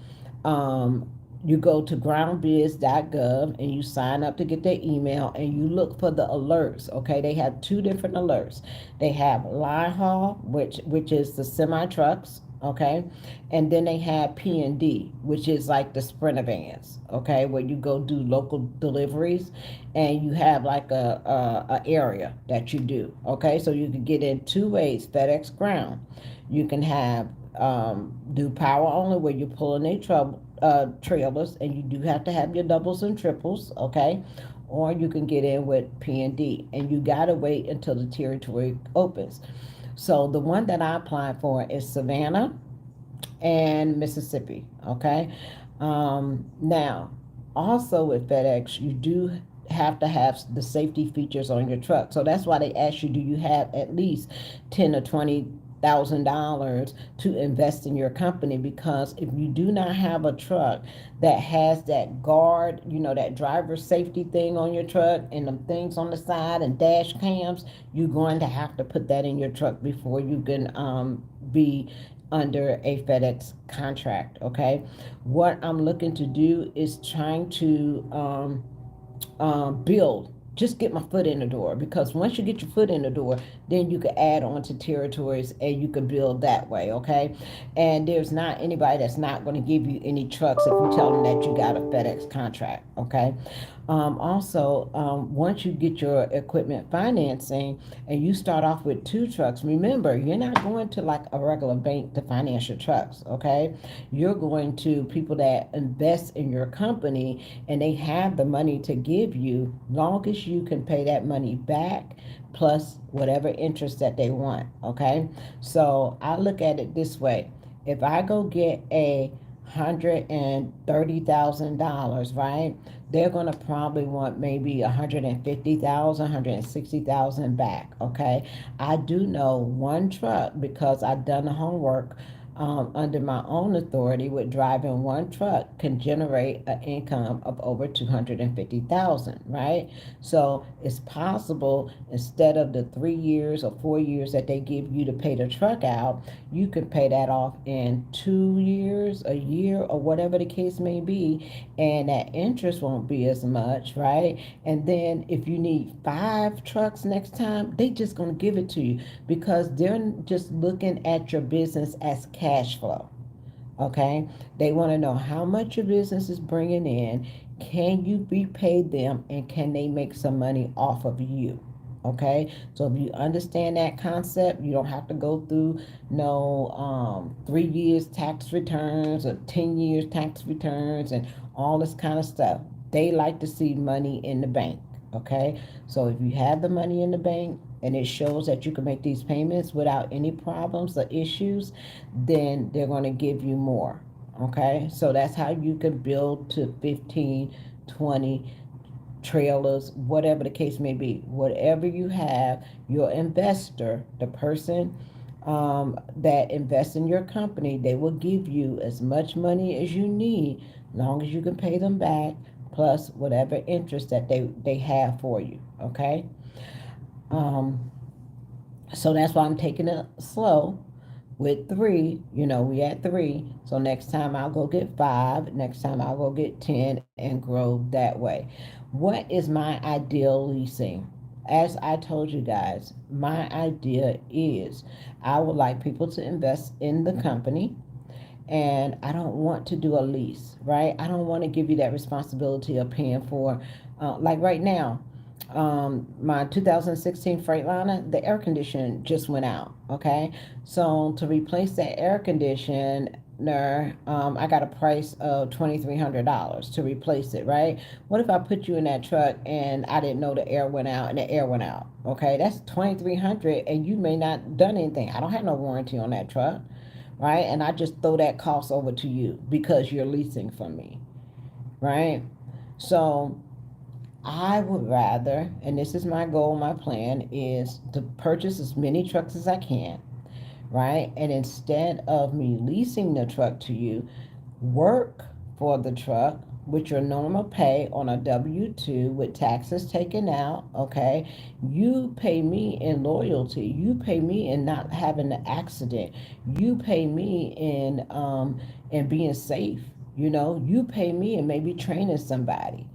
you go to groundbiz.gov and you sign up to get their email, and you look for the alerts. Okay, they have two different alerts. They have line haul, which is the semi trucks. Okay, and then they have P&D, which is like the sprinter vans. Okay, where you go do local deliveries, and you have like a area that you do. Okay, so you can get in two ways. FedEx Ground, you can have do power only, where you're pulling a trouble trailers, and you do have to have your doubles and triples, okay? Or you can get in with P&D, and you gotta wait until the territory opens. So the one that I applied for is Savannah and Mississippi, okay? Now, also with FedEx, you do have to have the safety features on your truck. So that's why they ask you, do you have at least 10 or 20,000 dollars to invest in your company? Because if you do not have a truck that has that guard, that driver safety thing on your truck and the things on the side and dash cams, you're going to have to put that in your truck before you can be under a FedEx contract. Okay, what I'm looking to do is trying to build, just get my foot in the door, because once you get your foot in the door, then you can add on to territories and you can build that way. Okay, and there's not anybody that's not going to give you any trucks if you tell them that you got a FedEx contract. Okay, also, once you get your equipment financing and you start off with two trucks, remember, you're not going to like a regular bank to finance your trucks. Okay, you're going to people that invest in your company, and they have the money to give you, long as you can pay that money back plus whatever interest that they want. Okay, so I look at it this way: If I go get a $130,000, right? They're gonna probably want maybe 150,000, 160,000 back. Okay, I do know one truck because I've done the homework. Under my own authority, with driving one truck can generate an income of over 250,000, right? So it's possible, instead of the 3 years or 4 years that they give you to pay the truck out, you can pay that off in 2 years, a year, or whatever the case may be, and that interest won't be as much, right? And then if you need 5 trucks next time, they just gonna give it to you because they're just looking at your business as cash flow. Okay, they want to know how much your business is bringing in, can you repay them, and can they make some money off of you. Okay, so if you understand that concept, you don't have to go through no 3 years tax returns or 10 years tax returns and all this kind of stuff. They like to see money in the bank. Okay, so if you have the money in the bank and it shows that you can make these payments without any problems or issues, then they're going to give you more. Okay, so that's how you can build to 15, 20 trailers, whatever the case may be. Whatever you have, your investor, the person that invests in your company, they will give you as much money as you need, long as you can pay them back, plus whatever interest that they have for you. Okay. Um, so that's why I'm taking it slow with three. We at three. So next time I'll go get five. Next time I'll go get 10 and grow that way. What is my ideal leasing? As I told you guys, my idea is I would like people to invest in the company, and I don't want to do a lease, right? I don't want to give you that responsibility of paying for, like right now, my 2016 Freightliner, the air conditioner just went out. Okay, so to replace that air conditioner, I got a price of $2,300 to replace it. Right? What if I put you in that truck and I didn't know the air went out and the air went out? Okay, that's 2,300, and you may not done anything. I don't have no warranty on that truck, right? And I just throw that cost over to you because you're leasing from me, right? So I would rather, and this is my goal, my plan is to purchase as many trucks as I can, right? And instead of me leasing the truck to you, work for the truck with your normal pay on a W-2 with taxes taken out. Okay, you pay me in loyalty, you pay me in not having an accident, you pay me in being safe. You pay me in maybe training somebody.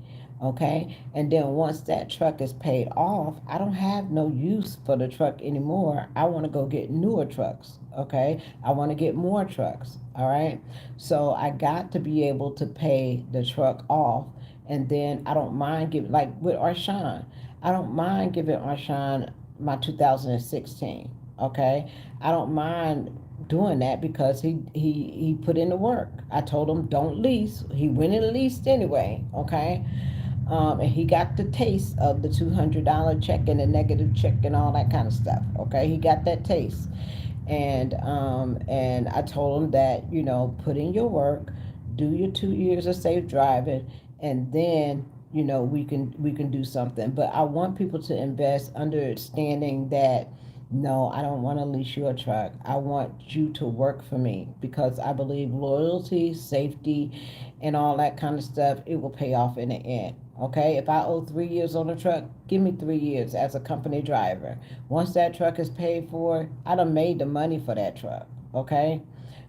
Okay, and then once that truck is paid off, I don't have no use for the truck anymore. I want to go get newer trucks. Okay, I want to get more trucks. All right, so I got to be able to pay the truck off, and then I don't mind giving, like with Arshawn, I don't mind giving Arshawn my 2016. Okay, I don't mind doing that because he put in the work. I told him don't lease. He went and leased anyway. Okay, and he got the taste of the $200 check and the negative check and all that kind of stuff. Okay, he got that taste, and I told him that put in your work, do your 2 years of safe driving, and then we can do something. But I want people to invest understanding that no, I don't want to lease you a truck. I want you to work for me because I believe loyalty, safety, and all that kind of stuff, it will pay off in the end. Okay, if I owe 3 years on a truck, give me 3 years as a company driver. Once that truck is paid for, I done made the money for that truck. Okay,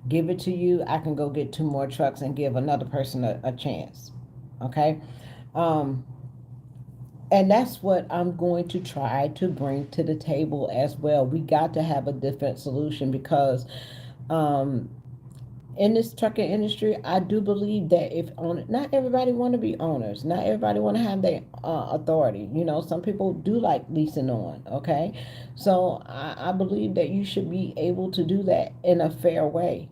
give it to you. I can go get 2 more trucks and give another person a chance. Okay, um, and that's what I'm going to try to bring to the table as well. We got to have a different solution because um, in this trucking industry, I do believe that if not everybody want to be owners, not everybody want to have their authority. Some people do like leasing on. Okay, so I believe that you should be able to do that in a fair way.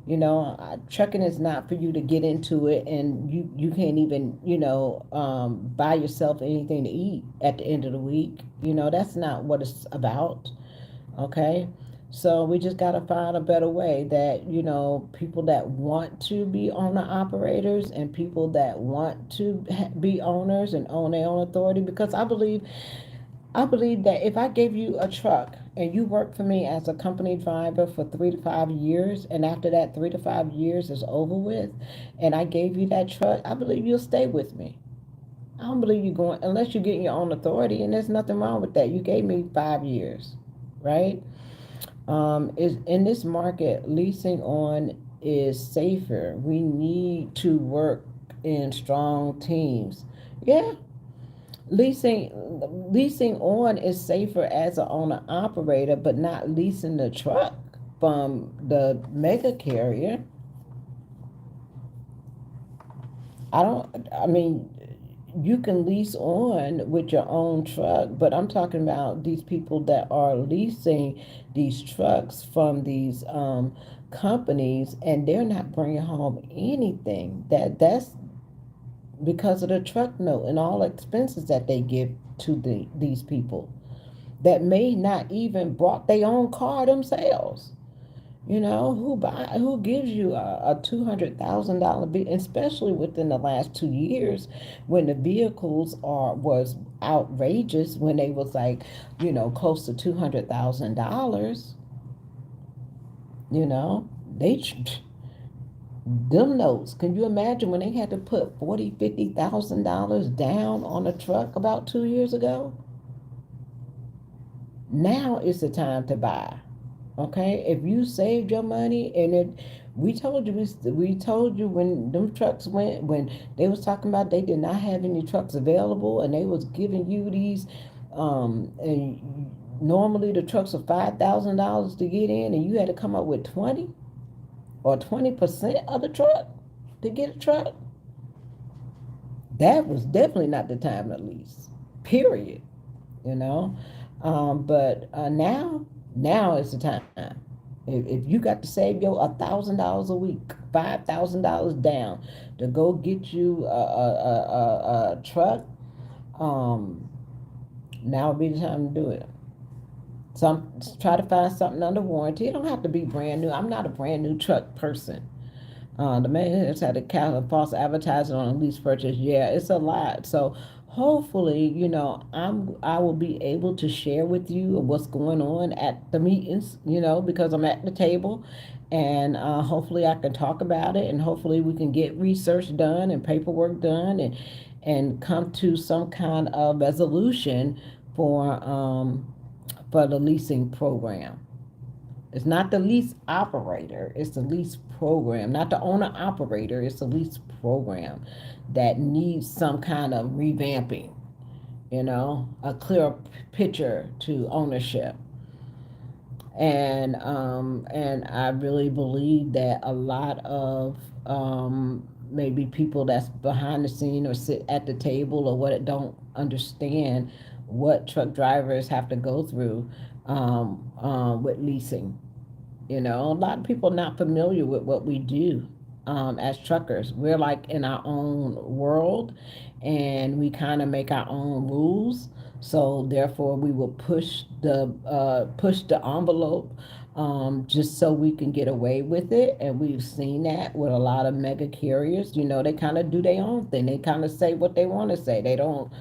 Trucking is not for you to get into it and you can't even buy yourself anything to eat at the end of the week. That's not what it's about. Okay, So we just got to find a better way that, people that want to be owner operators and people that want to be owners and own their own authority. Because I believe that if I gave you a truck and you work for me as a company driver for 3 to 5 years, and after that 3 to 5 years is over with, and I gave you that truck, I believe you'll stay with me. I don't believe you going unless you're getting your own authority, and there's nothing wrong with that. You gave me 5 years, right? Is in this market, leasing on is safer. We need to work in strong teams. Yeah, leasing leasing on is safer as an owner operator, but not leasing the truck from the mega carrier. I mean, you can lease on with your own truck, but I'm talking about these people that are leasing these trucks from these companies, and they're not bringing home anything. That's because of the truck note and all expenses that they give to these people that may not even brought their own car themselves. Who gives you a $200,000 bill, especially within the last 2 years when the vehicles are was outrageous when they was like, close to $200,000. You know, they them notes. Can you imagine when they had to put 50,000 down on a truck about 2 years ago? Now is the time to buy. Okay, if you saved your money and we told you when them trucks went when they was talking about they did not have any trucks available and they was giving you these and normally the trucks are $5,000 to get in and you had to come up with 20% of the truck to get a truck. That was definitely not the time to lease. Period. You know, but now is the time. If you got to save your $1,000 a week, $5,000 down to go get you a truck, um, now would be the time to do it. Try to find something under warranty. It don't have to be brand new. I'm not a brand new truck person. The man has had a count of false advertising on a lease purchase. Yeah, it's a lot. So hopefully, I will be able to share with you what's going on at the meetings, because I'm at the table, and hopefully I can talk about it, and hopefully we can get research done and paperwork done, and come to some kind of resolution for the leasing program. It's not the lease operator, it's the lease program. Not the owner operator, it's the lease program that needs some kind of revamping, a clear picture to ownership. And I really believe that a lot of maybe people that's behind the scene or sit at the table or what don't understand what truck drivers have to go through with leasing. A lot of people not familiar with what we do as truckers. We're like in our own world, and we kind of make our own rules. So therefore, we will push the envelope just so we can get away with it. And we've seen that with a lot of mega carriers. They kind of do their own thing. They kind of say what they want to say. They don't,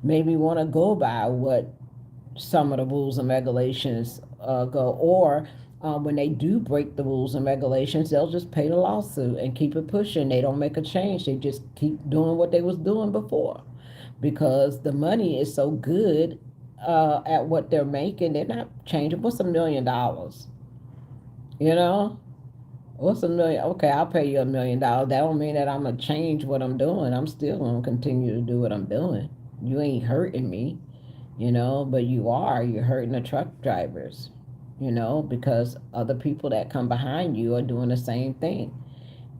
maybe want to go by what some of the rules and regulations go, or when they do break the rules and regulations, they'll just pay the lawsuit and keep it pushing. They don't make a change. They just keep doing what they was doing before because the money is so good at what they're making. They're not changing. What's $1 million? You know, what's a million? Okay, I'll pay you $1 million. That don't mean that I'm gonna change what I'm doing. I'm still gonna continue to do what I'm doing. You ain't hurting me, but you're hurting the truck drivers, because other people that come behind you are doing the same thing,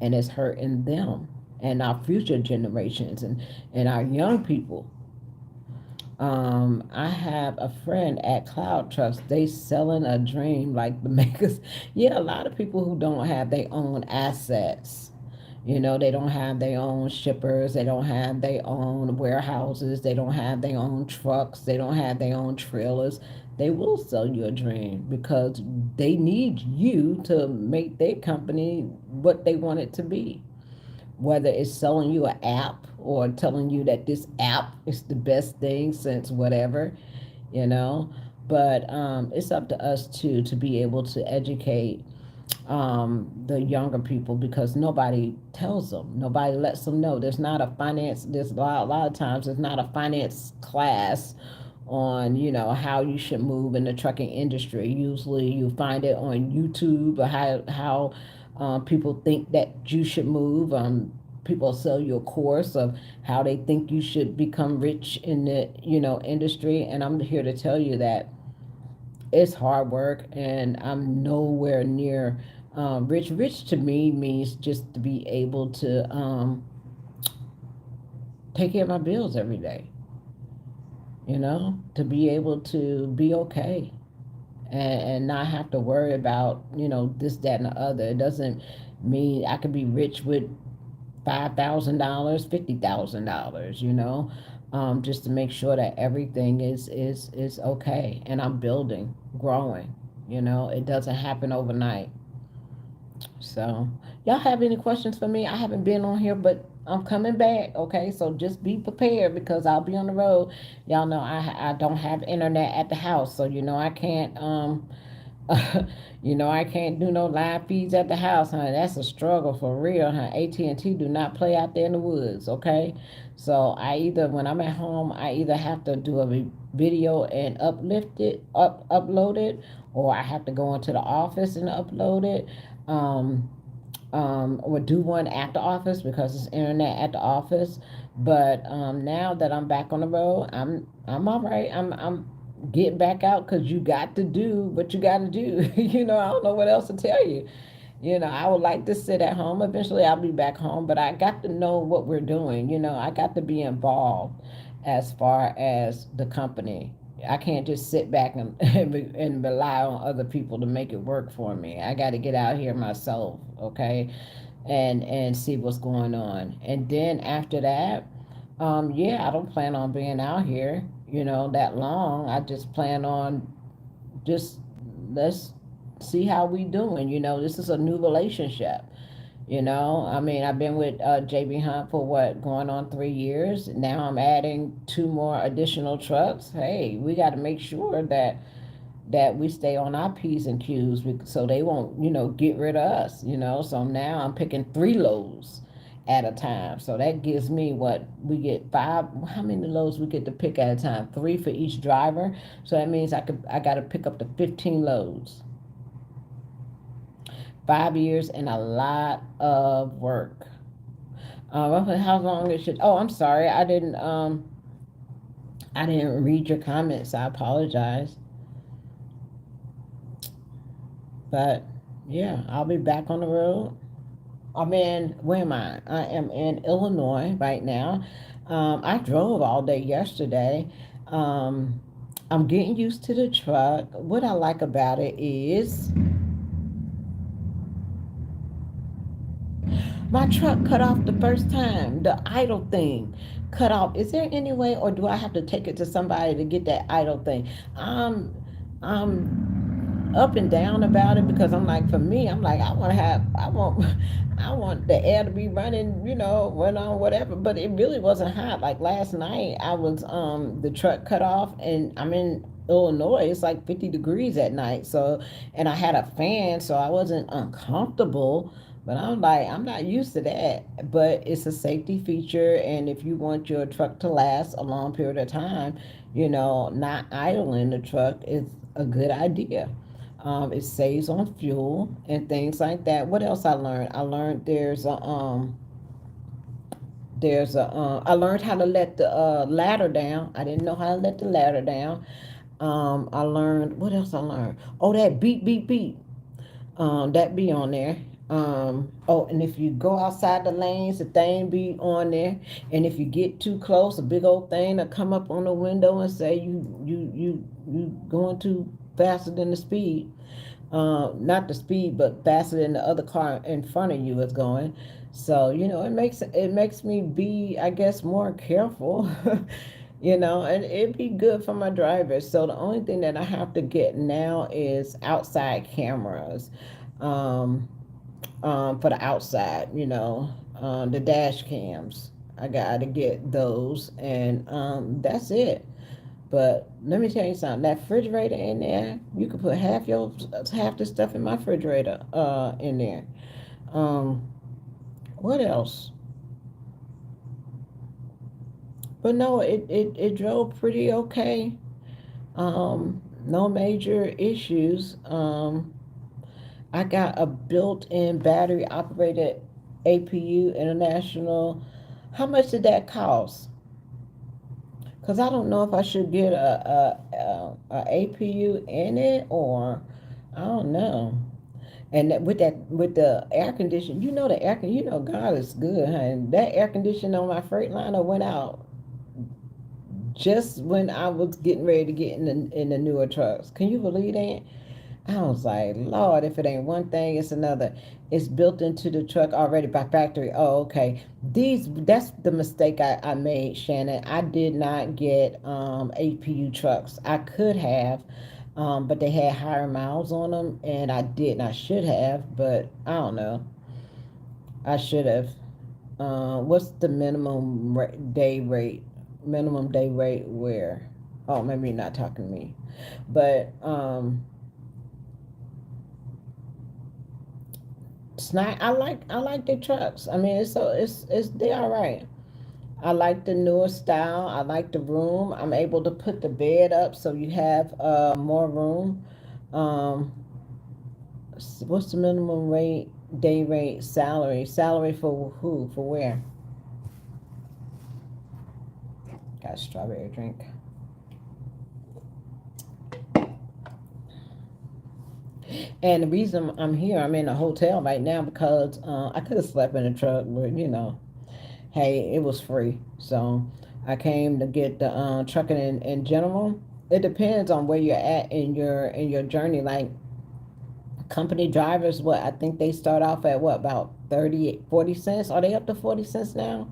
and it's hurting them and our future generations and our young people. I have a friend at Cloud Trust. They selling a dream like the makers. Yeah, a lot of people who don't have their own assets, They don't have their own shippers, they don't have their own warehouses, they don't have their own trucks, they don't have their own trailers. They will sell you a dream because they need you to make their company what they want it to be. Whether it's selling you an app or telling you that this app is the best thing since whatever, you know. But it's up to us too to be able to educate the younger people because nobody tells them, nobody lets them know. There's not a finance. There's a lot of times there's not a finance class on how you should move in the trucking industry. Usually you find it on YouTube or how people think that you should move. People sell you a course of how they think you should become rich in the industry, and I'm here to tell you that it's hard work, and I'm nowhere near rich. Rich to me means just to be able to take care of my bills every day, to be able to be okay and not have to worry about, this, that, and the other. It doesn't mean I could be rich with $5,000, $50,000, just to make sure that everything is okay and I'm building, growing. It doesn't happen overnight. So, y'all have any questions for me? I haven't been on here, but I'm coming back. Okay, so just be prepared because I'll be on the road. Y'all know I don't have internet at the house, so I can't I can't do no live feeds at the house, honey. That's a struggle for real, huh? AT&T do not play out there in the woods, okay? So I either, when I'm at home, I either have to do a video and upload it, or I have to go into the office and upload it. Or do one at the office because it's internet at the office. But now that I'm back on the road, I'm all right. I'm getting back out because you got to do what you got to do. I don't know what else to tell you. I would like to sit at home. Eventually, I'll be back home, but I got to know what we're doing. I got to be involved as far as the company. I can't just sit back and rely on other people to make it work for me. I got to get out here myself, okay, and see what's going on. And then after that, yeah, I don't plan on being out here, that long. I just plan on just let's see how we doing. This is a new relationship. I mean, I've been with JB Hunt for what, going on 3 years. Now I'm adding two more additional trucks. Hey, we got to make sure that we stay on our P's and Q's so they won't, get rid of us, So now I'm picking 3 loads at a time. So that gives me what we get five. How many loads we get to pick at a time? 3 for each driver. So that means I got to pick up to 15 loads. 5 years and a lot of work. How long it should? Oh, I'm sorry. I didn't read your comments. I apologize. But yeah, I'll be back on the road. Where am I? I am in Illinois right now. I drove all day yesterday. Um, I'm getting used to the truck. What I like about it is my truck cut off the first time. The idle thing cut off. Is there any way, or do I have to take it to somebody to get that idle thing? I'm up and down about it because I'm like, for me, I'm like, I want the air to be running, run on whatever. But it really wasn't hot. Like last night, the truck cut off, and I'm in Illinois. It's like 50 degrees at night. So, and I had a fan, so I wasn't uncomfortable. But I'm like, I'm not used to that. But it's a safety feature, and if you want your truck to last a long period of time, not idling the truck is a good idea. It saves on fuel and things like that. What else I learned? I learned I learned how to let the ladder down. I didn't know how to let the ladder down. I learned, what else I learned? Oh, that beep beep beep. That be on there. Oh, and if you go outside the lanes, the thing be on there. And if you get too close, a big old thing will come up on the window and say you going too faster than the speed. Not the speed, but faster than the other car in front of you is going. So, it makes me be, I guess, more careful. And it'd be good for my drivers. So the only thing that I have to get now is outside cameras. Um, for the outside, the dash cams. I got to get those, and that's it. But let me tell you something. That refrigerator in there, you could put half the stuff in my refrigerator in there. Um, what else? But no, it drove pretty okay. No major issues. I got a built-in battery operated APU International. How much did that cost? Because I don't know if I should get a APU in it, or I don't know. And with the air condition, God is good, honey. That air conditioner on my Freightliner went out just when I was getting ready to get in the newer trucks. Can you believe that? I was like, Lord, if it ain't one thing, it's another. It's built into the truck already by factory. Oh, okay. That's the mistake I made, Shannon. I did not get APU trucks. I could have, but they had higher miles on them, and I didn't. I should have, but I don't know. I should have. What's the day rate? Minimum day rate where? Oh, maybe you're not talking to me, but it's not. I like the trucks. I mean, it's they all right. I like the newer style. I like the room. I'm able to put the bed up so you have more room. Um, what's the minimum rate, day rate, salary? Salary for who? For where? Got a strawberry drink. And the reason I'm here, I'm in a hotel right now because I could have slept in the truck, but hey, it was free. So I came to get the trucking in general. It depends on where you're at in your journey. Like company drivers, what I think they start off at what about 30, 40 cents? Are they up to 40 cents now?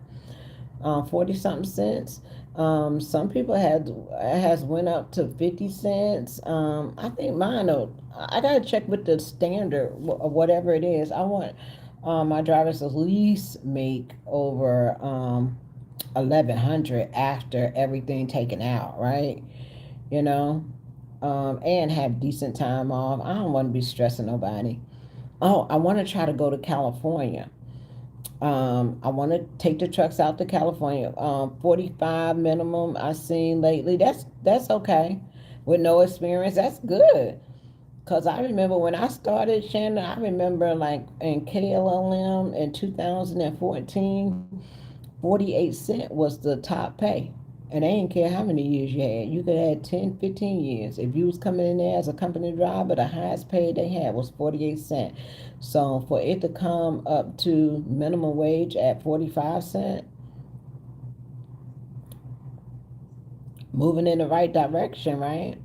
40 something cents. Some people has went up to 50 cents. I think mine. I gotta check with the standard or whatever it is. I want my drivers to lease make over 1100 after everything taken out, right? You know, and have decent time off. I don't want to be stressing nobody. Oh, I want to try to go to California. I want to take the trucks out to California. 45 minimum I seen lately. That's okay. With no experience, that's good. Cause I remember when I started, Shannon. I remember like in KLLM in 2014, 48 cent was the top pay. And they didn't care how many years you had. You could have 10, 15 years. If you was coming in there as a company driver, the highest pay they had was 48 cent. So for it to come up to minimum wage at 45 cent, moving in the right direction, right?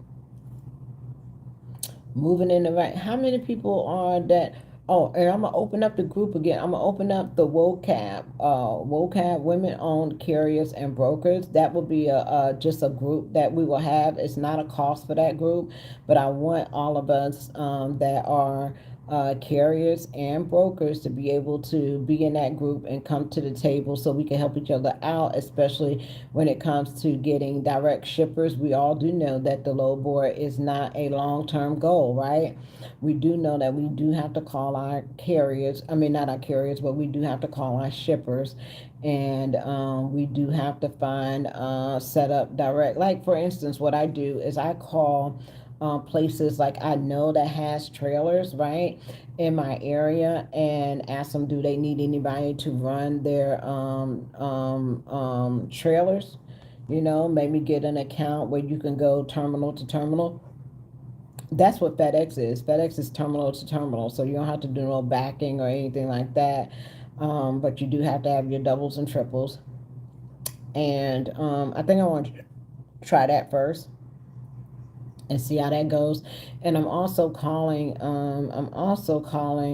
Moving in the right. How many people are that? Oh, and I'm gonna open up the group again. I'm gonna open up the WOCAB, women-owned carriers and brokers. That will be just a group that we will have. It's not a cost for that group, but I want all of us that are carriers and brokers to be able to be in that group and come to the table so we can help each other out, especially when it comes to getting direct shippers. We all do know that the low board is not a long-term goal, right? We do know that we do have to call our carriers, I mean, not our carriers, but we do have to call our shippers. And we do have to find set up direct. Like, for instance, what I do is I call places like I know that has trailers, right, in my area, and ask them, do they need anybody to run their trailers? Maybe get an account where you can go terminal to terminal. That's what FedEx is. FedEx is terminal to terminal, so you don't have to do no backing or anything like that. But you do have to have your doubles and triples. And I think I want to try that first and see how that goes. And I'm also calling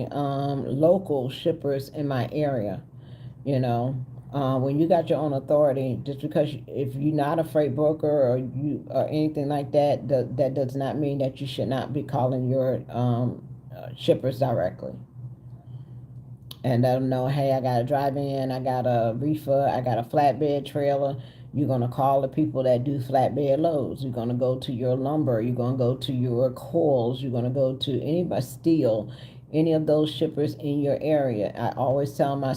local shippers in my area. you know. When you got your own authority, just because if you're not a freight broker or you or anything like that, that does not mean that you should not be calling your shippers directly and let them know, hey, I got a drive-in, I got a reefer, I got a flatbed trailer. You're going to call the people that do flatbed loads. You're going to go to your lumber. You're going to go to your coils. You're going to go to anybody, steel, any of those shippers in your area. I always tell my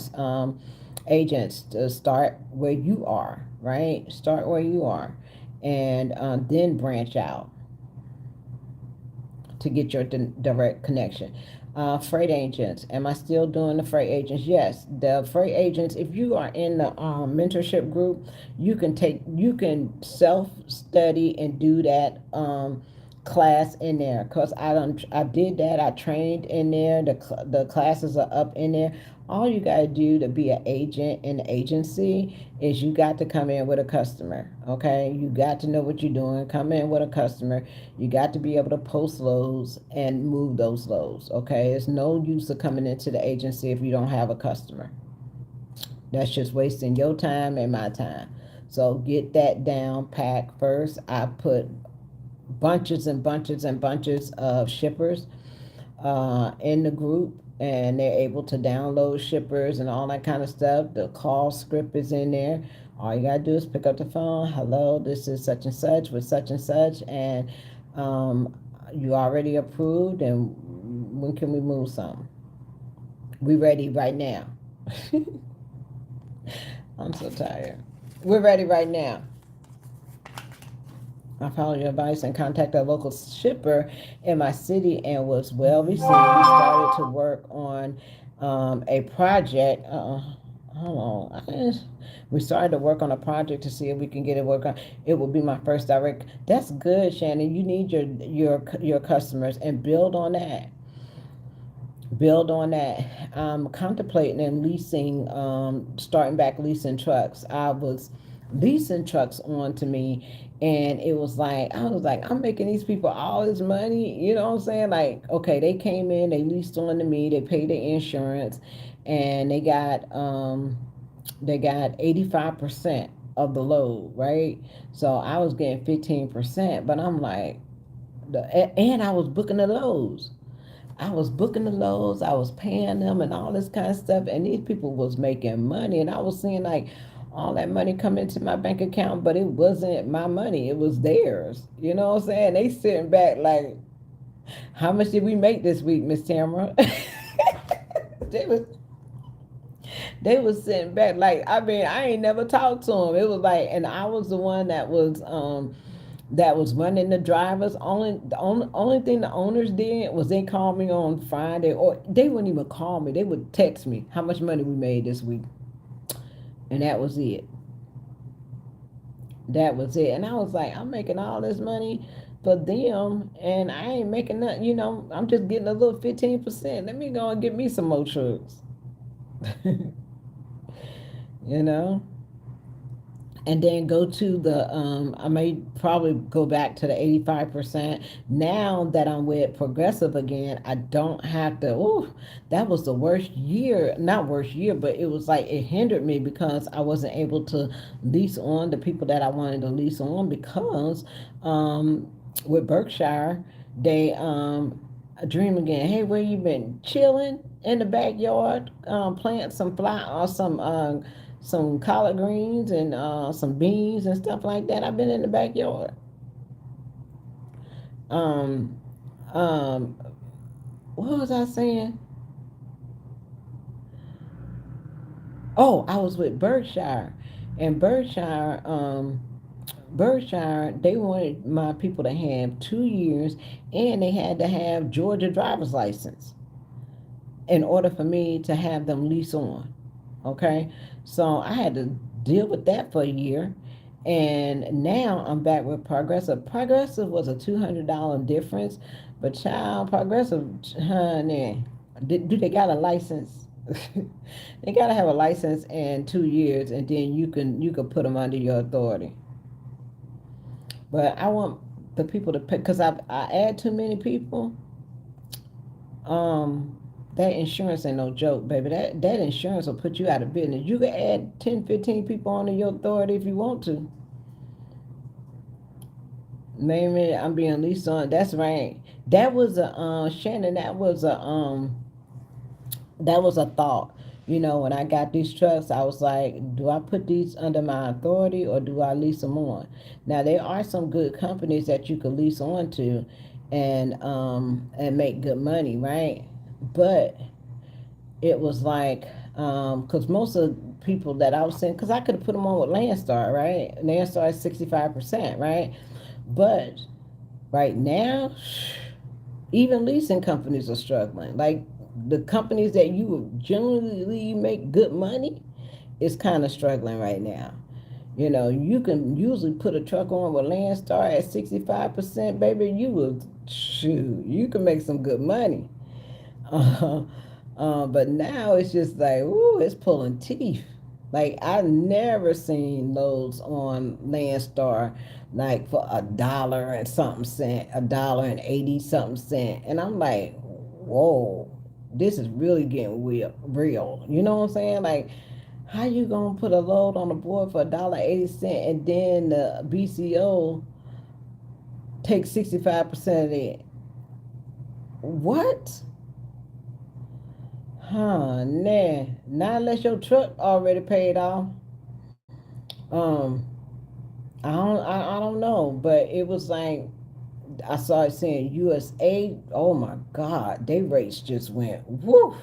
agents to start where you are, right? Start where you are, and then branch out to get your direct connection. Freight agents. Am I still doing the freight agents? Yes. The freight agents, if you are in the mentorship group, you can self-study and do that class in there. Because I did that. I trained in there. The classes are up in there. All you got to do to be an agent in the agency is you got to come in with a customer, okay? You got to know what you're doing. Come in with a customer. You got to be able to post loads and move those loads, okay? It's no use of coming into the agency if you don't have a customer. That's just wasting your time and my time. So get that down pack first. I put bunches and bunches and bunches of shippers in the group, and they're able to download shippers and all that kind of stuff. The call script is in there. All you gotta do is pick up the phone. Hello, this is such and such with such and such, and you already approved. And when can we move something? We ready right now. I'm so tired. We're ready right now. I followed your advice and contacted a local shipper in my city and was well received. We started to work on a project. Hold on. We started to work on a project to see if we can get it work on. It will be my first direct. That's good, Shannon. You need your customers and build on that. Build on that. Contemplating and leasing, starting back leasing trucks. I was leasing trucks on to me, and I was like, I'm making these people all this money. You know what I'm saying? Like, okay, they came in, they leased on to me, they paid their insurance, and they got 85% of the load, right? So I was getting 15%, but I'm like, and I was booking the loads. I was booking the loads, I was paying them and all this kind of stuff, and these people was making money, and I was seeing like all that money come into my bank account, but it wasn't my money, it was theirs. You know what I'm saying? They sitting back like, how much did we make this week, Miss Tamara? they was they was sitting back like, I mean, I ain't never talked to them. It was like, and I was the one that was running the drivers. Only thing the owners did was they called me on Friday, or they wouldn't even call me. They would text me how much money we made this week, and that was it. That was it. And I was like, I'm making all this money for them, and I ain't making nothing. You know, I'm just getting a little 15%. Let me go and get me some more trucks. You know. And then go to the I may probably go back to the 85%. Now that I'm with Progressive again, I don't have to. Ooh, that was the worst year. Not worst year, but it was like it hindered me because I wasn't able to lease on the people that I wanted to lease on because with Berkshire, they dream again. Hey, where you been? Chilling in the backyard, plant some fly or some collard greens and some beans and stuff like that. I've been in the backyard. Um, um, what was I saying? Oh, I was with Berkshire, and Berkshire, they wanted my people to have 2 years, and they had to have Georgia driver's license in order for me to have them lease on. Okay, so I had to deal with that for a year, and now I'm back with Progressive. Progressive was a $200 difference, but child, Progressive, honey, do they got a license? They gotta have a license and 2 years, and then you can put them under your authority. But I want the people to pick because I add too many people. Um, That insurance ain't no joke, baby. That insurance will put you out of business. You can add 10, 15 people onto your authority if you want to. Name it, I'm being leased on. That's right. That was a Shannon. That was a thought. You know, when I got these trucks, I was like, do I put these under my authority or do I lease them on? Now there are some good companies that you could lease on to, and make good money, right? But it was like, because most of the people that I was saying, because I could have put them on with Landstar, right? Landstar is 65%, right? But right now, even leasing companies are struggling. Like the companies that you would generally make good money is kind of struggling right now. You know, you can usually put a truck on with Landstar at 65%, baby. You will shoot. You can make some good money. Uh, but now it's just like, ooh, it's pulling teeth. Like I never seen those on Landstar like for $1 and something cent, $1.80 something cent, and I'm like, whoa, this is really getting real. You know what I'm saying? Like, how you gonna put a load on the board for $1.80 and then the BCO takes 65% of it? What? Huh, nah. Not unless your truck already paid off. Um, I don't know, but it was like I saw it saying USA. Oh my God, they rates just went woof.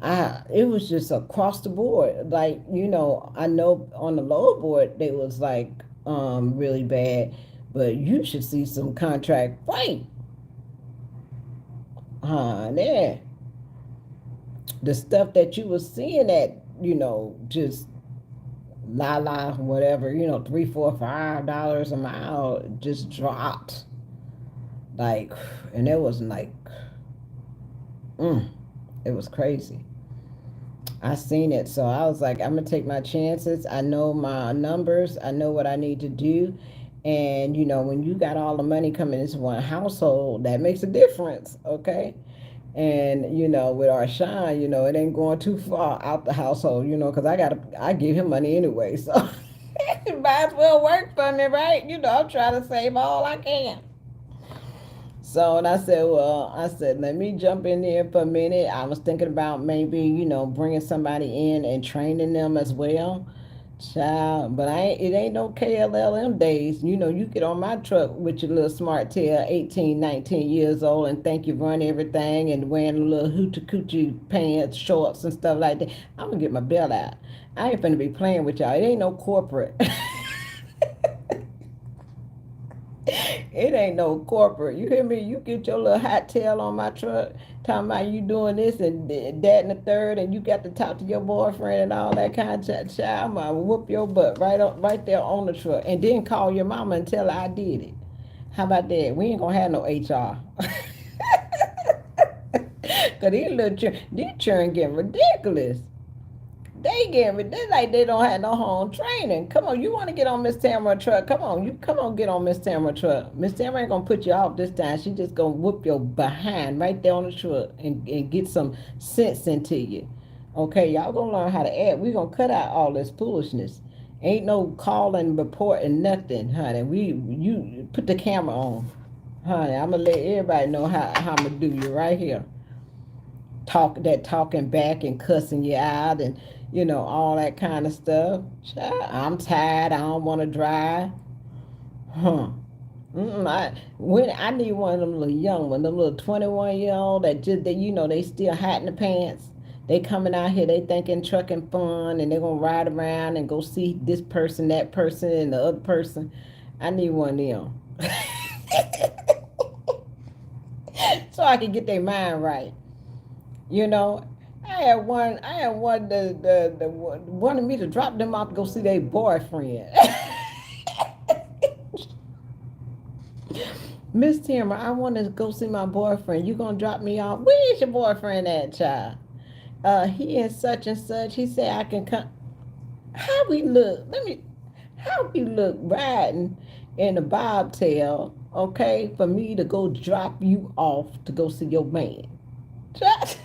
It was just across the board. Like, you know, I know on the lower board they was like really bad, but you should see some contract fight. Huh, yeah. The stuff that you was seeing at, just whatever, $3, $4, $5 a mile just dropped. Like, and it was like, mm, it was crazy. I seen it, so I was like, I'm gonna take my chances. I know my numbers. I know what I need to do. And when you got all the money coming into one household, that makes a difference, okay? And with our Shine, it ain't going too far out the household, because I give him money anyway, so it might as well work for me, right? I'm trying to save all I can. So, and I said, let me jump in there for a minute. I was thinking about maybe, bringing somebody in and training them as well. Child, but it ain't no KLLM days. You get on my truck with your little smart tail, 18, 19 years old, and think you run everything and wearing little hoochie coochie pants, shorts, and stuff like that. I'm gonna get my belt out. I ain't finna be playing with y'all. It ain't no corporate. It ain't no corporate. You hear me? You get your little hot tail on my truck, talking about you doing this and that and the third, and you got to talk to your boyfriend and all that kind of shit. Child, I'm gonna whoop your butt right there on the truck, and then call your mama and tell her I did it. How about that? We ain't gonna have no HR. Cause these children getting ridiculous. They like they don't have no home training. Come on, you want to get on Miss Tamara truck? Come on, get on Miss Tamara truck. Miss Tamara ain't gonna put you off this time. She just gonna whoop your behind right there on the truck and get some sense into you. Okay, y'all gonna learn how to act. We gonna cut out all this foolishness. Ain't no calling, reporting, nothing, honey. You put the camera on, honey. I'm gonna let everybody know how I'm gonna do you right here. Talking back and cussing you out and all that kind of stuff. I'm tired. I don't want to drive. Huh. I need one of them little young ones, them little 21-year-old they still hot in the pants. They coming out here, they thinking trucking fun, and they gonna ride around and go see this person, that person, and the other person. I need one of them. So I can get their mind right. You know, I had one the wanted me to drop them off to go see their boyfriend. Miss Timmer, I want to go see my boyfriend. You gonna drop me off? Where's your boyfriend at, child? He is such and such. He said I can come. How we look? How we look riding in a bobtail, okay, for me to go drop you off to go see your man. Let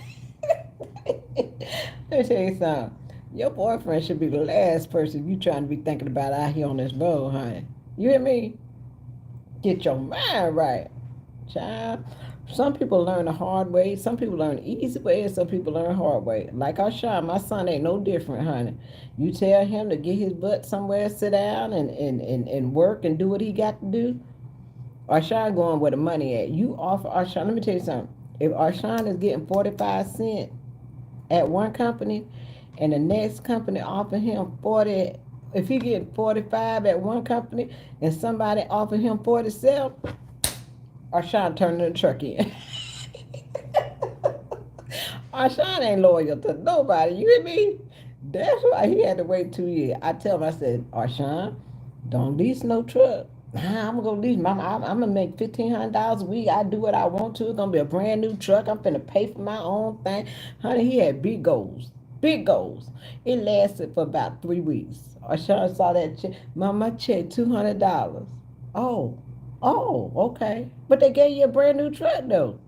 me tell you something. Your boyfriend should be the last person you trying to be thinking about out here on this road, honey. You hear me? Get your mind right, child. Some people learn the hard way. Some people learn the easy way, and some people learn the hard way. Like our Sean, my son ain't no different, honey. You tell him to get his butt somewhere, sit down, and work and do what he got to do. Arshawn going where the money at. You offer Arshawn. Let me tell you something. If Arshawn is getting 45 cents at one company, and the next company offer him 40, if he get 45 at one company, and somebody offer him 47, Arshawn turning the truck in. Arshawn ain't loyal to nobody. You hear me? That's why he had to wait 2 years. I tell him, I said, Arshawn, don't lease no truck. I'm gonna go lease. Mama, I'm gonna make $1,500 a week. I do what I want to. It's gonna be a brand new truck. I'm finna pay for my own thing. Honey, he had big goals. Big goals. It lasted for about 3 weeks. Arshawn saw that check. Mama, check $200. Oh, okay. But they gave you a brand new truck though.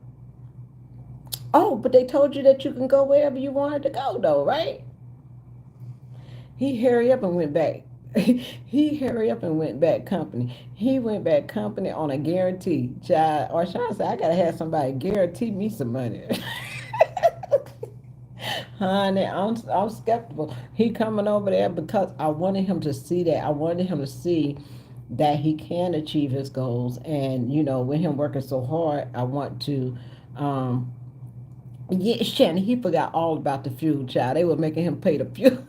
Oh, but they told you that you can go wherever you wanted to go though, right? He hurried up and went back. He hurried up and went back company. He went back company on a guarantee. Child, or Sean said, I gotta have somebody guarantee me some money. Honey, I'm skeptical. He coming over there because I wanted him to see that. I wanted him to see that he can achieve his goals. And, with him working so hard, I want to yeah, Shannon, he forgot all about the fuel, child. They were making him pay the fuel.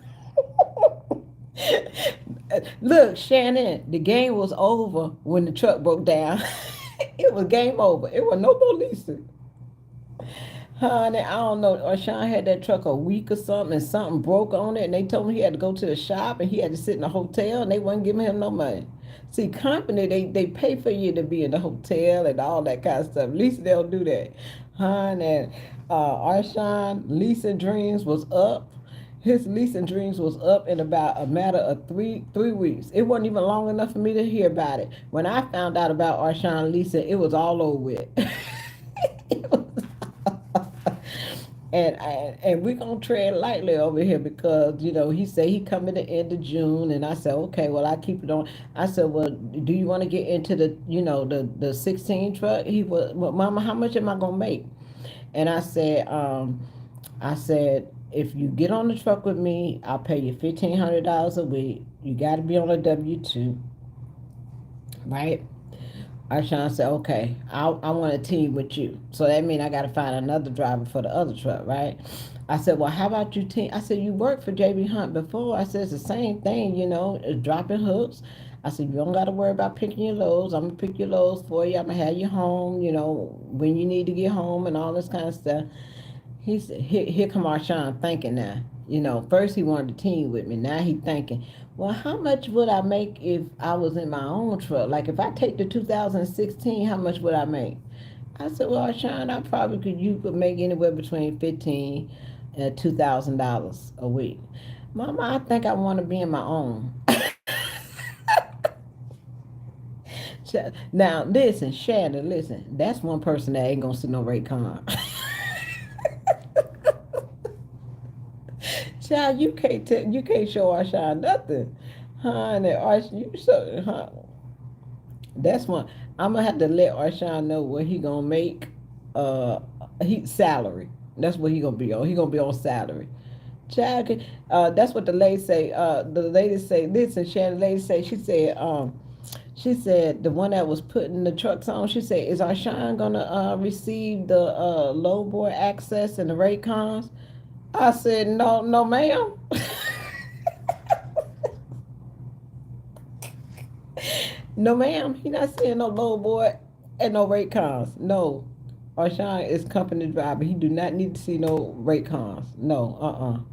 Look, Shannon, the game was over when the truck broke down. It was game over. It was no more leasing. Honey, I don't know. Sean had that truck a week or something, and something broke on it, and they told him he had to go to the shop, and he had to sit in a hotel, and they wasn't giving him no money. See, company, they pay for you to be in the hotel and all that kind of stuff. At least they'll do that. Honey, Arshawn leasing dreams was up. His leasing dreams was up in about a matter of three weeks. It wasn't even long enough for me to hear about it. When I found out about Arshawn leasing, it was all over with. And we're gonna tread lightly over here because he said he coming the end of June, and I said, okay, well, I keep it on. I said, well, do you want to get into the 16 truck? He was, well, Mama, how much am I gonna make? And I said, if you get on the truck with me, I'll pay you $1,500 a week. You got to be on a W-2, right? Arshawn said, okay, I want a team with you. So that means I got to find another driver for the other truck, right? I said, well, how about you team? I said, you worked for JB Hunt before. I said, it's the same thing, dropping hooks. I said, you don't got to worry about picking your loads. I'm going to pick your loads for you. I'm going to have you home, when you need to get home and all this kind of stuff. He said, here come Arshawn thinking now. First he wanted to team with me. Now he thinking, well, how much would I make if I was in my own truck? Like if I take the 2016, how much would I make? I said, well, Arshawn, you could make anywhere between $1,500 and $2,000 a week. Mama, I think I want to be in my own. Now, listen, Shannon, listen. That's one person that ain't going to see no rate con. Child, you can't show Arshawn nothing. Honey, that's one. I'm gonna have to let Arshawn know what he gonna make. He salary. That's what he gonna be on. He gonna be on salary. Child, that's what the lady say. The lady say, listen, Shannon, the lady say, she said the one that was putting the trucks on, she said, is Arshawn gonna receive the low board access and the rate cons? I said, no, ma'am. No, ma'am. He not seeing no low board and no rate cons. No. Arshawn is company driver. He do not need to see no rate cons. No,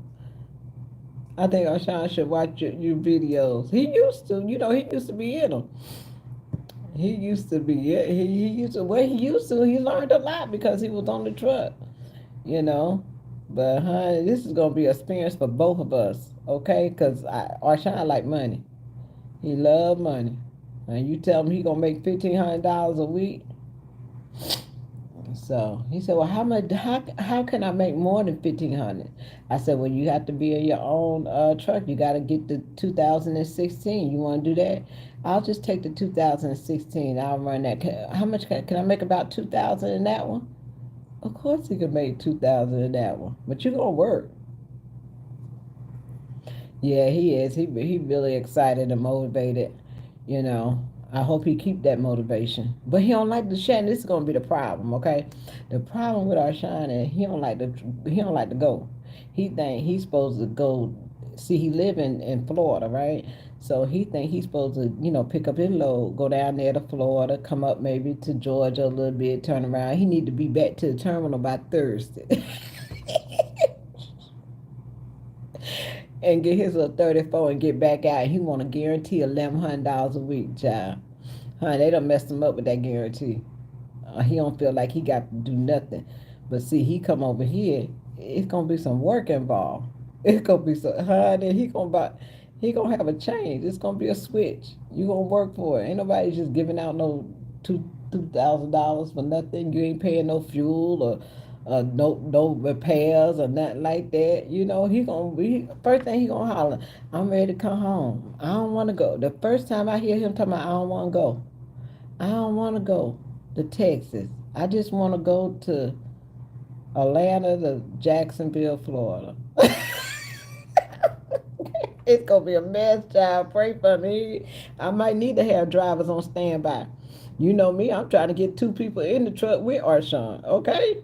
I think Arshawn should watch your videos. He used to, he used to be in them. He used to be, yeah, he used to, he learned a lot because he was on the truck, But, honey, this is going to be an experience for both of us, okay? Because Arshawn like money. He love money. And you tell him he going to make $1,500 a week, So he said, "Well, how much? How can I make more than 1,500?" I said, "Well, you have to be in your own truck. You got to get the 2016. You want to do that? I'll just take the 2016. I'll run that. How much can I make? About 2,000 in that one? Of course, he could make 2,000 in that one. But you gonna work? Yeah, he is. He really excited and motivated. You know, I hope he keep that motivation. But he don't like to shine. This is gonna be the problem, okay? The problem with our shining, he don't like to go. He think he's supposed to go. See, he live in Florida, right? So he think he's supposed to, pick up his load, go down there to Florida, come up maybe to Georgia a little bit, turn around. He need to be back to the terminal by Thursday. And get his little 34 and get back out. He want to guarantee $1,100 a week, child. Honey, they done messed him up with that guarantee. He don't feel like he got to do nothing. But see, he come over here, it's gonna be some work involved. It's gonna be some, honey. He gonna have a change. It's gonna be a switch. You gonna work for it. Ain't nobody just giving out no $2,000 for nothing. You ain't paying no fuel or no repairs or nothing like that. He gonna be first thing he gonna holler. I'm ready to come home. I don't want to go. The first time I hear him talking about, I don't want to go. I don't want to go to Texas. I just want to go to Atlanta to Jacksonville, Florida. It's gonna be a mess, child. Pray for me. I might need to have drivers on standby. You know me, I'm trying to get 2 people in the truck with Arshawn, okay?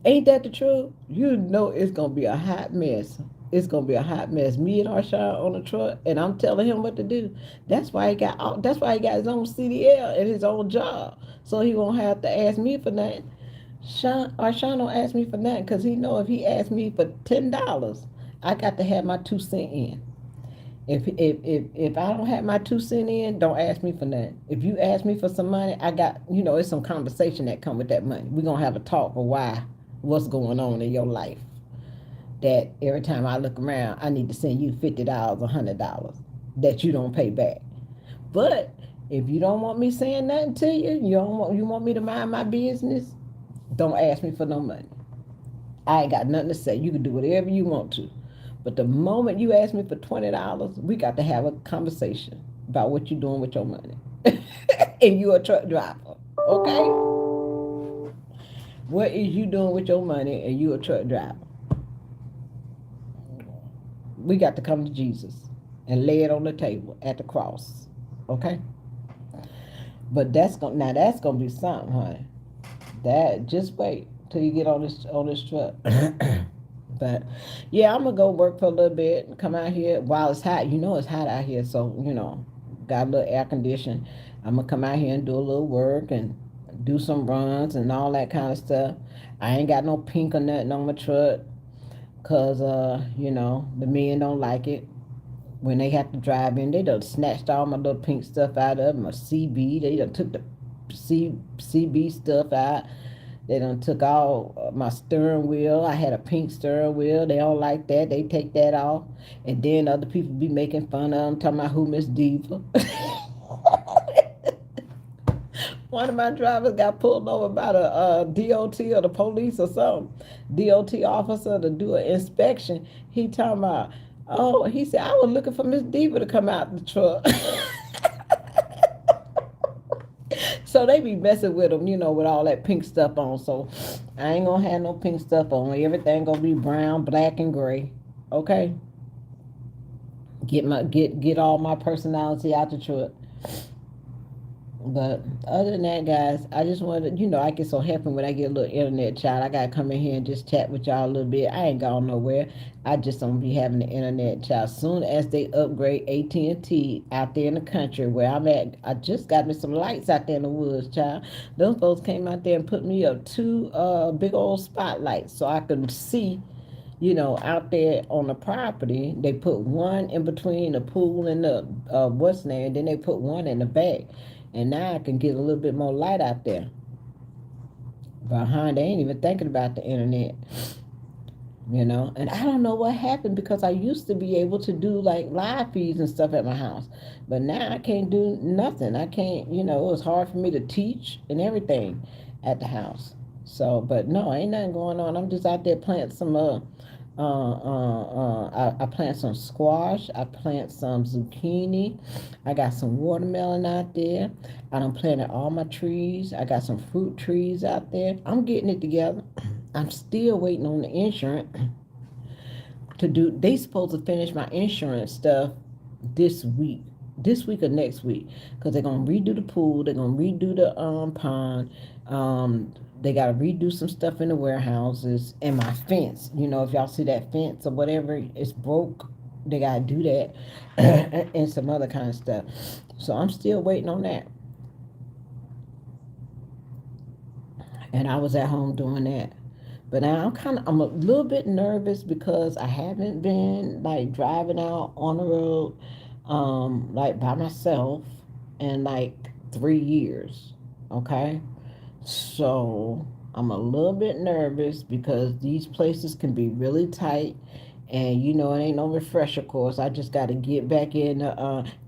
Ain't that the truth? You know it's gonna be a hot mess. It's gonna be a hot mess. Me and Arshawn on the truck, and I'm telling him what to do. That's why he got his own CDL and his own job, so he won't have to ask me for nothing. Arshawn don't ask me for nothing because he know if he asks me for $10, I got to have my 2 cent in. If I don't have my 2 cent in, don't ask me for nothing. If you ask me for some money, I got it's some conversation that come with that money. We're gonna have a talk for what's going on in your life. That every time I look around, I need to send you $50, $100 that you don't pay back. But if you don't want me saying nothing to you, you want me to mind my business, don't ask me for no money. I ain't got nothing to say. You can do whatever you want to. But the moment you ask me for $20, we got to have a conversation about what you're doing with your money. And you're a truck driver, okay? What is you doing with your money and you're a truck driver? We got to come to Jesus and lay it on the table at the cross, okay? But that's gonna be something, honey. That just wait till you get on this truck. But yeah, I'm gonna go work for a little bit and come out here while it's hot. It's hot out here, so got a little air conditioning. I'm gonna come out here and do a little work and do some runs and all that kind of stuff. I ain't got no pink or nothing on my truck, cause the men don't like it. When they have to drive in, they done snatched all my little pink stuff out of my CB. They done took the CB stuff out. They done took all my steering wheel. I had a pink steering wheel. They don't like that. They take that off. And then other people be making fun of them, talking about who Miss Diva. One of my drivers got pulled over by the DOT or the police or something. DOT officer to do an inspection. He talking about, he said, I was looking for Miss Diva to come out the truck. So they be messing with them, with all that pink stuff on. So I ain't gonna have no pink stuff on. Everything gonna be brown, black, and gray. Okay. Get all my personality out the truck. But other than that, guys, I just wanted to, I get so happy when I get a little internet, child. I gotta come in here and just chat with y'all a little bit. I ain't going nowhere. I just don't be having the internet, child. Soon as they upgrade AT&T out there in the country where I'm at, I just got me some lights out there in the woods, child. Those folks came out there and put me up 2 big old spotlights so I could see, out there on the property. They put one in between the pool and the what's name, and then they put one in the back. And now I can get a little bit more light out there. Behind, they ain't even thinking about the internet. And I don't know what happened because I used to be able to do like live feeds and stuff at my house, but now I can't do nothing. I can't, it was hard for me to teach and everything at the house. So, but no, ain't nothing going on. I'm just out there planting some I plant some squash. I plant some zucchini. I got some watermelon out there. I done planted all my trees. I got some fruit trees out there. I'm getting it together. I'm still waiting on the insurance to do. They supposed to finish my insurance stuff this week, this week or next week, because they're gonna redo the pool. They're gonna redo the pond. They gotta redo some stuff in the warehouses and my fence. If y'all see that fence or whatever, it's broke. They gotta do that and some other kind of stuff. So I'm still waiting on that. And I was at home doing that. But now I'm a little bit nervous because I haven't been like driving out on the road, like by myself in like 3 years. Okay. So I'm a little bit nervous because these places can be really tight. And it ain't no refresher course. I just got to get back in.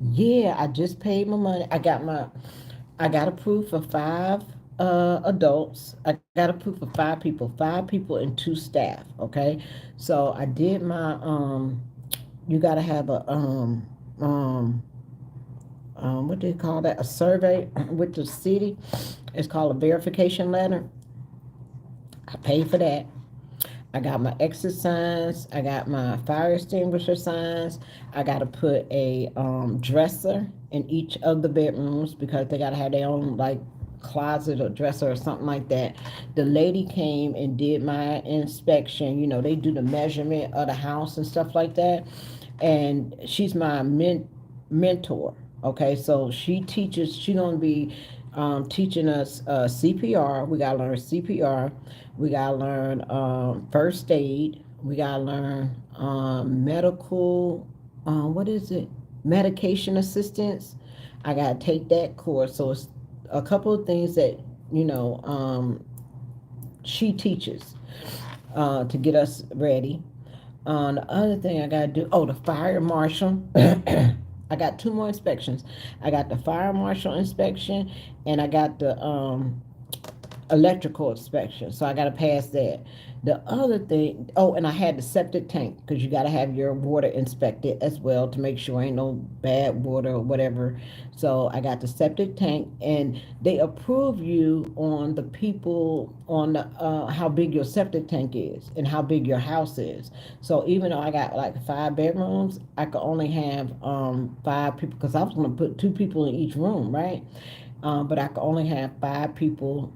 Yeah, I just paid my money. I got approved for five adults. I got approved for five people and two staff. Okay, so I did my You got to have a what do you call that? A survey with the city. It's called a verification letter. I paid for that. I got my exit signs. I got my fire extinguisher signs. I got to put a dresser in each of the bedrooms because they got to have their own like closet or dresser or something like that. The lady came and did my inspection. They do the measurement of the house and stuff like that. And she's my mentor. Okay, so she's going to be teaching us CPR. We got to learn CPR. We got to learn first aid. We got to learn medical, what is it? Medication assistance. I got to take that course. So it's a couple of things that, she teaches to get us ready. The other thing I got to do, the fire marshal. I got two more inspections. I got the fire marshal inspection and I got the electrical inspection. So I got to pass that. The other thing, and I had the septic tank because you got to have your water inspected as well to make sure ain't no bad water or whatever. So I got the septic tank, and they approve you on the people on the how big your septic tank is and how big your house is. So even though I got like 5 bedrooms, I could only have 5 people because I was going to put 2 people in each room, right? But I could only have 5 people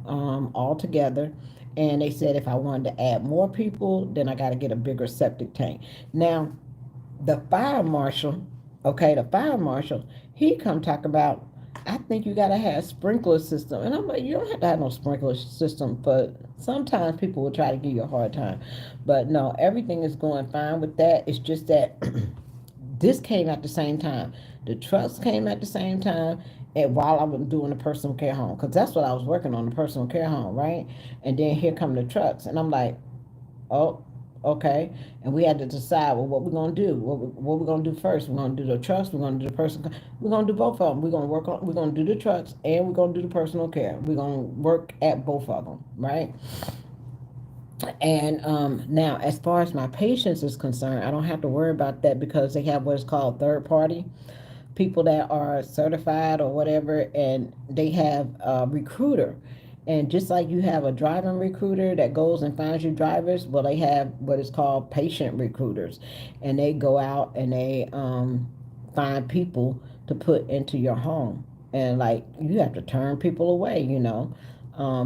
all together. And they said if I wanted to add more people, then I got to get a bigger septic tank. Now, the fire marshal, he come talk about, I think you got to have sprinkler system. And I'm like, you don't have to have no sprinkler system, but sometimes people will try to give you a hard time. But no, everything is going fine with that. It's just that this came at the same time. The trucks came at the same time, and while I was doing the personal care home, because that's what I was working on, the personal care home, right? And then here come the trucks, and I'm like, oh, okay. And we had to decide, well, what we're gonna do? What we're gonna do first? We're gonna do the trucks. We're gonna do the personal. We're gonna do both of them. We're gonna work on. We're gonna do the trucks, and we're gonna do the personal care. We're gonna work at both of them, right? And now, as far as my patients is concerned, I don't have to worry about that because they have what is called third party people that are certified or whatever, and they have a recruiter. And just like you have a driving recruiter that goes and finds you drivers, well, they have what is called patient recruiters, and they go out and they find people to put into your home. And like you have to turn people away,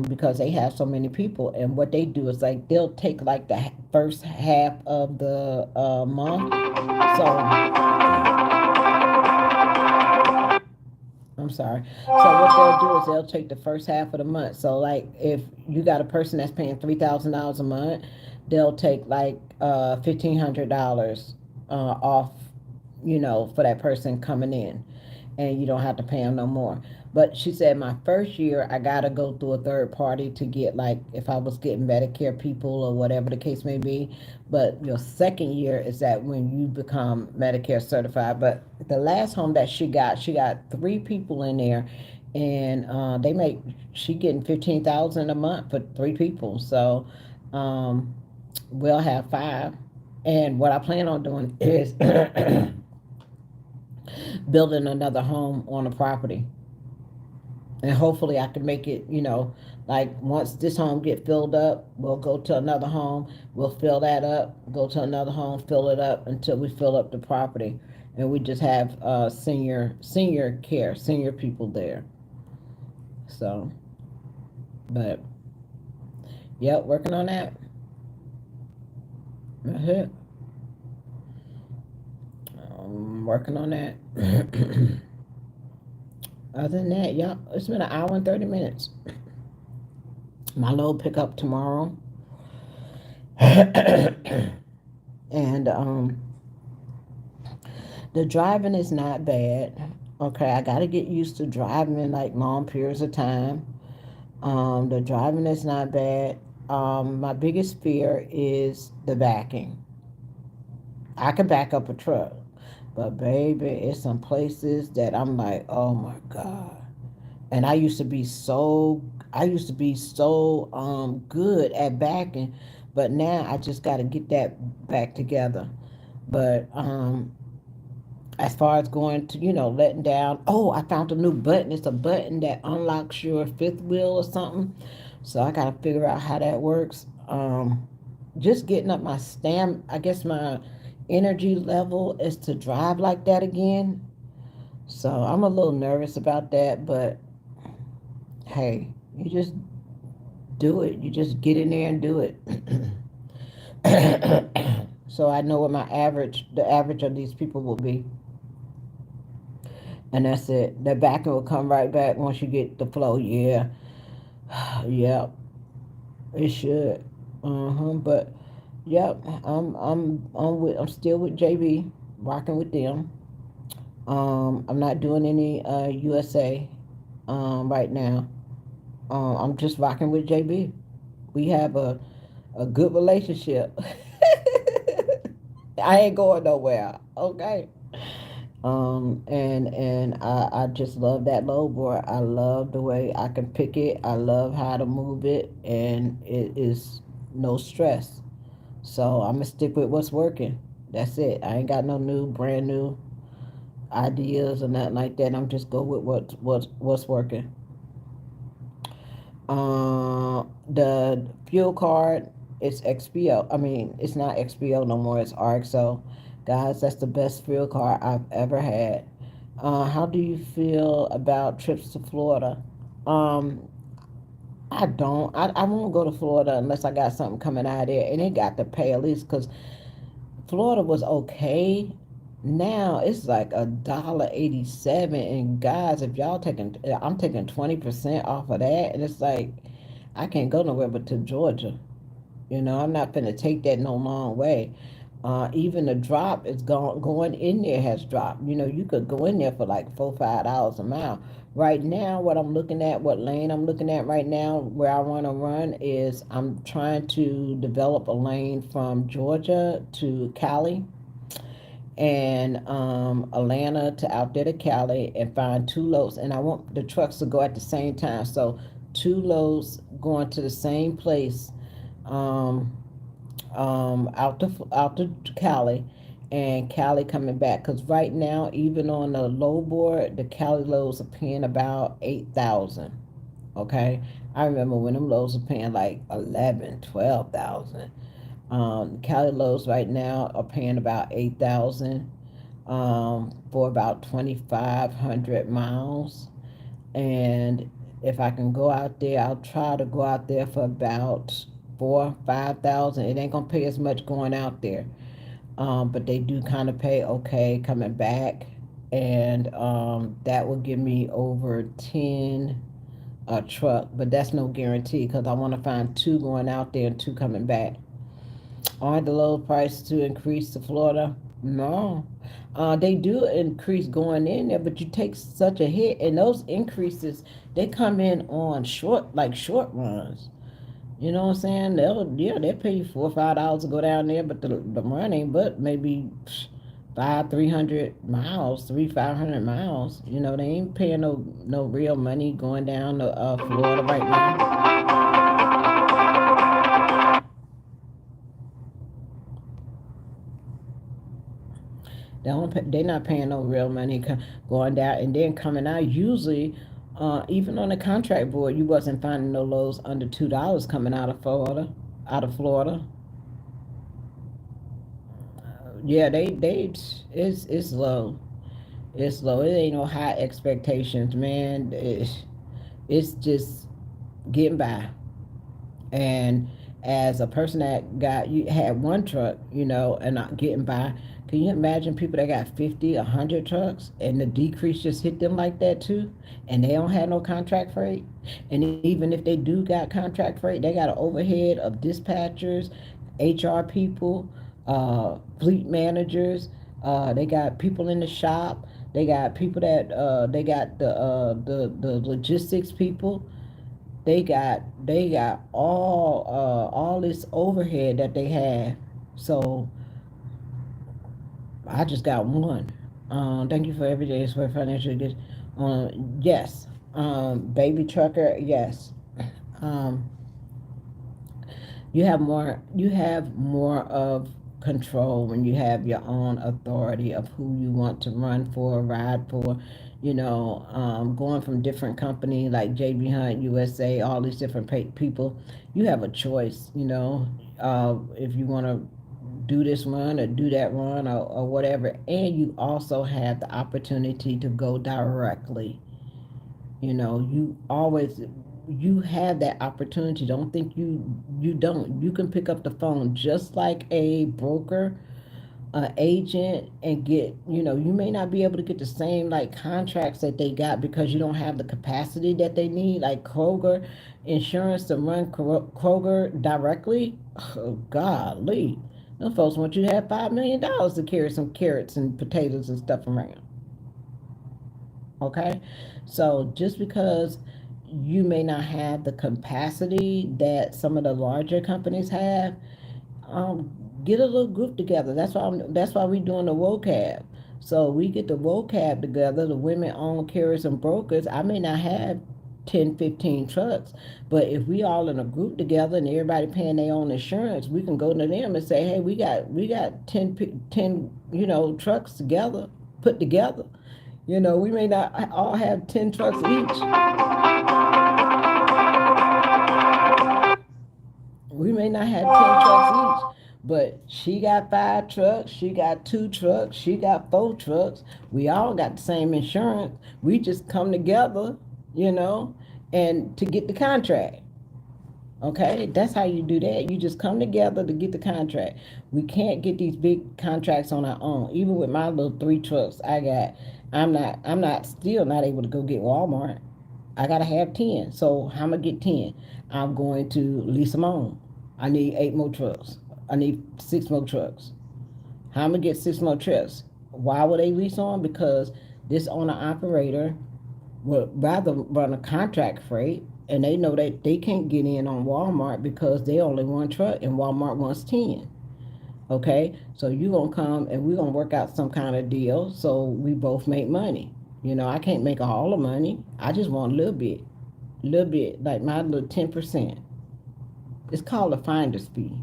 because they have so many people. And what they do is like they'll take like the first half of the month. So I'm sorry. So what they'll do is they'll take the first half of the month. So like if you got a person that's paying $3,000 a month, they'll take like $1,500 off, for that person coming in. and you don't have to pay them no more. But she said my first year I gotta go through a third party to get, like, if I was getting Medicare people or whatever the case may be. But your second year is that when you become Medicare certified. But the last home that she got three people in there, and they make she getting 15,000 a month for three people. So um, we'll have five. And what I plan on doing is building another home on the property, and hopefully I can make it, like, once this home get filled up, we'll go to another home, we'll fill that up, go to another home, fill it up until we fill up the property, and we just have senior care, senior people there. So, but yep, working on that. That's it. Working on that. Other than that, yeah, it's been an hour and 30 minutes. My load pickup tomorrow. And the driving is not bad. Okay, I got to get used to driving in like long periods of time. The driving is not bad. My biggest fear is the backing. I can back up a truck, but baby, it's some places that I'm like, oh my God. And I used to be so good at backing, but now I just got to get that back together. But as far as going to, letting down, oh, I found a new button. It's a button that unlocks your fifth wheel or something. So I got to figure out how that works. Just getting up my I guess my energy level is to drive like that again. So I'm a little nervous about that, but hey, you just do it. You just get in there and do it. So I know what the average of these people will be. And that's it. The backing will come right back once you get the flow. Yeah. Yep. It should. But yep, I'm still with JB, rocking with them. I'm not doing any USA right now. I'm just rocking with JB. We have a good relationship. I ain't going nowhere. Okay. And I just love that low board. I love the way I can pick it. I love how to move it, and it is no stress. So I'm gonna stick with what's working. That's it. I ain't got no brand new ideas or nothing like that. I'm just go with what's working. The fuel card is XPO. I mean, it's not XPO no more. It's RXO. Guys, that's the best fuel card I've ever had. How do you feel about trips to Florida? Um, I don't. I won't go to Florida unless I got something coming out of there, and it got to pay at least, because Florida was okay. Now it's like $1.87, and guys, if y'all taking, I'm taking 20% off of that, and it's like I can't go nowhere but to Georgia. I'm not gonna take that no long way. Even the drop is going in there has dropped. You could go in there for like $4, $5 a mile. Right now, what lane I'm looking at right now, where I want to run is I'm trying to develop a lane from Georgia to Cali, and Atlanta to out there to Cali, and find two loads. And I want the trucks to go at the same time. So two loads going to the same place, um, out to Cali, and Cali coming back. Because right now, even on the low board, the Cali loads are paying about 8,000. Okay, I remember when them loads were paying like 11, 12,000. Cali loads right now are paying about 8,000 for about 2,500 miles. And if I can go out there, I'll try to go out there for about 4, 5,000. It ain't gonna pay as much going out there, but they do kind of pay okay coming back, and that will give me over 10 a truck. But that's no guarantee, because I want to find two going out there and two coming back. Aren't the low prices to increase to Florida? No. They do increase going in there, but you take such a hit, and those increases they come in on short runs. You know what I'm saying? They'll pay you $4 or $5 to go down there, but the run ain't but maybe 300 miles, 500 miles. They ain't paying no real money going down to Florida right now. They're not paying no real money going down and then coming out. Usually, even on the contract board, you wasn't finding no lows under $2 coming out of Florida. Out of Florida, yeah, it's low. It's low. It ain't no high expectations, man. It's just getting by. And as a person that you had one truck, and not getting by, can you imagine people that got 50, 100 trucks, and the decrease just hit them like that too, and they don't have no contract freight? And even if they do got contract freight, they got an overhead of dispatchers, HR people, fleet managers. They got people in the shop. They got people that they got the logistics people. They got all this overhead that they have. So I just got one. Thank you for every day for financial good. Yes. Baby trucker, yes. Um, you have more of control when you have your own authority of who you want to run for, ride for. Going from different company like JB Hunt, USA, all these different people, you have a choice. If you want to do this run or do that run or whatever, and you also have the opportunity to go directly. You have that opportunity. Don't think you don't. You can pick up the phone just like a broker, agent, and get. You may not be able to get the same like contracts that they got because you don't have the capacity that they need, like Kroger insurance to run Kroger directly. Oh, golly, those folks want you to have $5 million to carry some carrots and potatoes and stuff around. Okay, so just because you may not have the capacity that some of the larger companies have, get a little group together. That's why we doing the vocab. So we get the vocab together, the women owned carriers and brokers. I may not have 10, 15 trucks, but if we all in a group together and everybody paying their own insurance, we can go to them and say, hey, we got 10 trucks together, put together. We may not all have 10 trucks each. We may not have 10 trucks each, but she got 5 trucks, she got 2 trucks, she got 4 trucks. We all got the same insurance. We just come together, you know, and to get the contract. Okay, that's how you do that. You just come together to get the contract. We can't get these big contracts on our own. Even with my little 3 trucks I got, I'm not still not able to go get Walmart. I gotta have 10. So how am I gonna get 10? I'm going to lease them on. I need 8 more trucks. I need 6 more trucks. How am I gonna get 6 more trucks? Why would they lease on? Because this owner operator would rather run a contract freight, and they know that they can't get in on Walmart because they only 1 truck and Walmart wants 10. Okay, so you gonna come and we're gonna work out some kind of deal so we both make money. I can't make all the money. I just want a little bit, like my little 10%. It's called a finder's fee.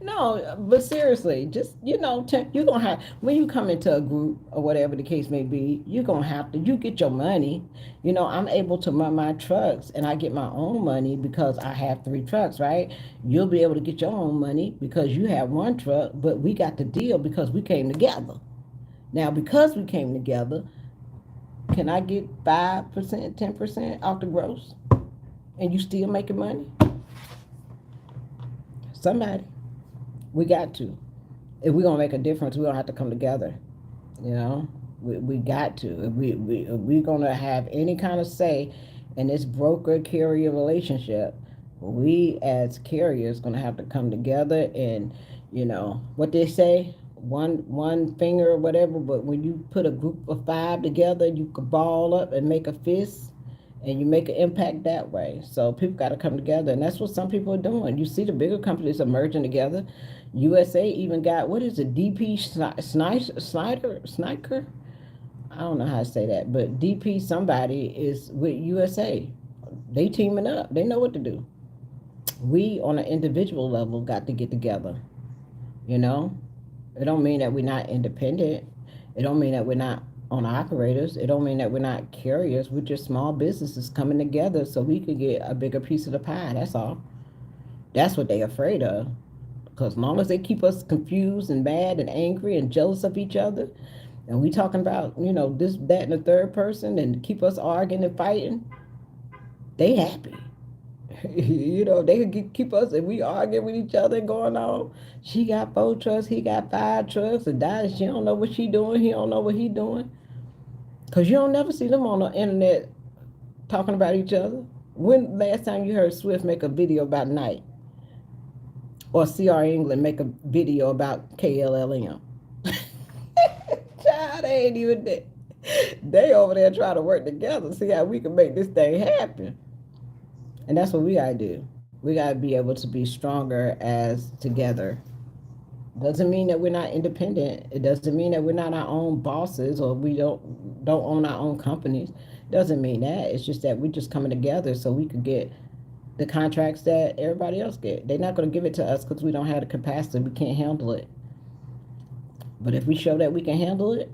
No, but seriously, just you're gonna have when you come into a group or whatever the case may be, you're gonna have to you get your money. I'm able to run my trucks and I get my own money because I have 3 trucks, right? You'll be able to get your own money because you have 1 truck, but we got the deal because we came together. Now, because we came together, can I get 5%, 10% off the gross? And you still making money? Somebody. We got to. If we're going to make a difference, we're going to have to come together. We got to. If we're going to have any kind of say in this broker-carrier relationship, we as carriers going to have to come together and, what they say, one finger or whatever, but when you put a group of 5 together, you can ball up and make a fist, and you make an impact that way. So people got to come together, and that's what some people are doing. You see the bigger companies are merging together. USA even got, what is it, DP Snyder? I don't know how to say that, but DP somebody is with USA. They teaming up. They know what to do. We on an individual level got to get together. You know, it don't mean that we're not independent. It don't mean that we're not on operators. It don't mean that we're not carriers. We're just small businesses coming together so we could get a bigger piece of the pie. That's all. That's what they afraid of. Because as long as they keep us confused and mad and angry and jealous of each other, and we talking about, this, that, and the third person, and keep us arguing and fighting, they happy. They could keep us, and we arguing with each other and going on. She got 4 trucks, he got 5 trucks, and that she don't know what she doing, he don't know what he doing. Because you don't never see them on the internet talking about each other. When last time you heard Swift make a video about Nike? Or CR England make a video about KLLM? Child, they ain't even there. They over there trying to work together, see how we can make this thing happen. And that's what we gotta do. We gotta be able to be stronger as together. Doesn't mean that we're not independent. It doesn't mean that we're not our own bosses or we don't own our own companies. Doesn't mean that. It's just that we're just coming together so we could get the contracts that everybody else get. They're not going to give it to us because we don't have the capacity. We can't handle it. But if we show that we can handle it,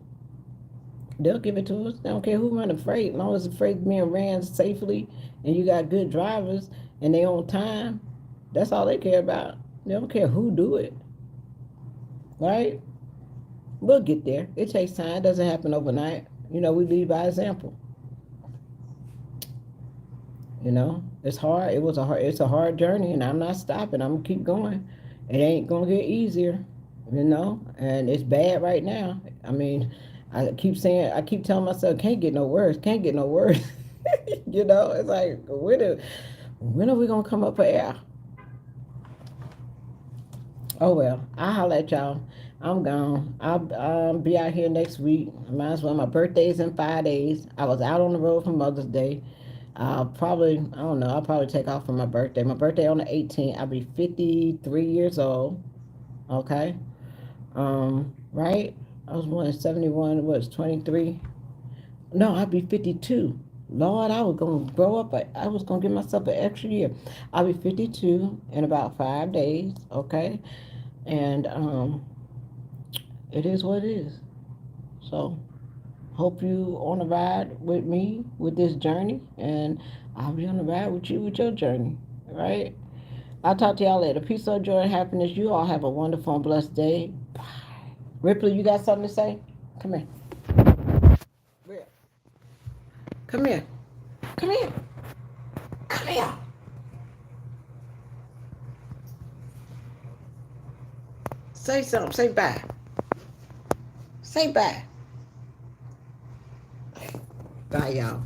they'll give it to us. They don't care who run the freight. As long as the freight being ran safely and you got good drivers and they on time, that's all they care about. They don't care who do it. Right? We'll get there. It takes time. It doesn't happen overnight. We lead by example. It's hard. It's a hard journey, and I'm not stopping. I'm gonna keep going. It ain't gonna get easier, and it's bad right now. I mean, I keep telling myself, can't get no worse, can't get no worse. It's like, when are we gonna come up for air? Oh well, I'll holler at y'all. I'm gone. I'll be out here next week. Might as well. My birthday's in 5 days. I was out on the road for Mother's Day. I'll probably take off for my birthday. My birthday on the 18th. I'll be 53 years old. Okay. Right? I was born in 71. What's 23? No, I'll be 52. Lord, I was going to grow up. I was going to give myself an extra year. I'll be 52 in about 5 days. Okay. And it is what it is. So hope you on the ride with me with this journey, and I'll be on the ride with you with your journey, right? I'll talk to y'all later. Peace, love, joy, and happiness. You all have a wonderful and blessed day. Bye. Ripley, you got something to say? Come here. Rip. Come here. Come here. Come here. Say something. Say bye. Say bye. Bye, y'all.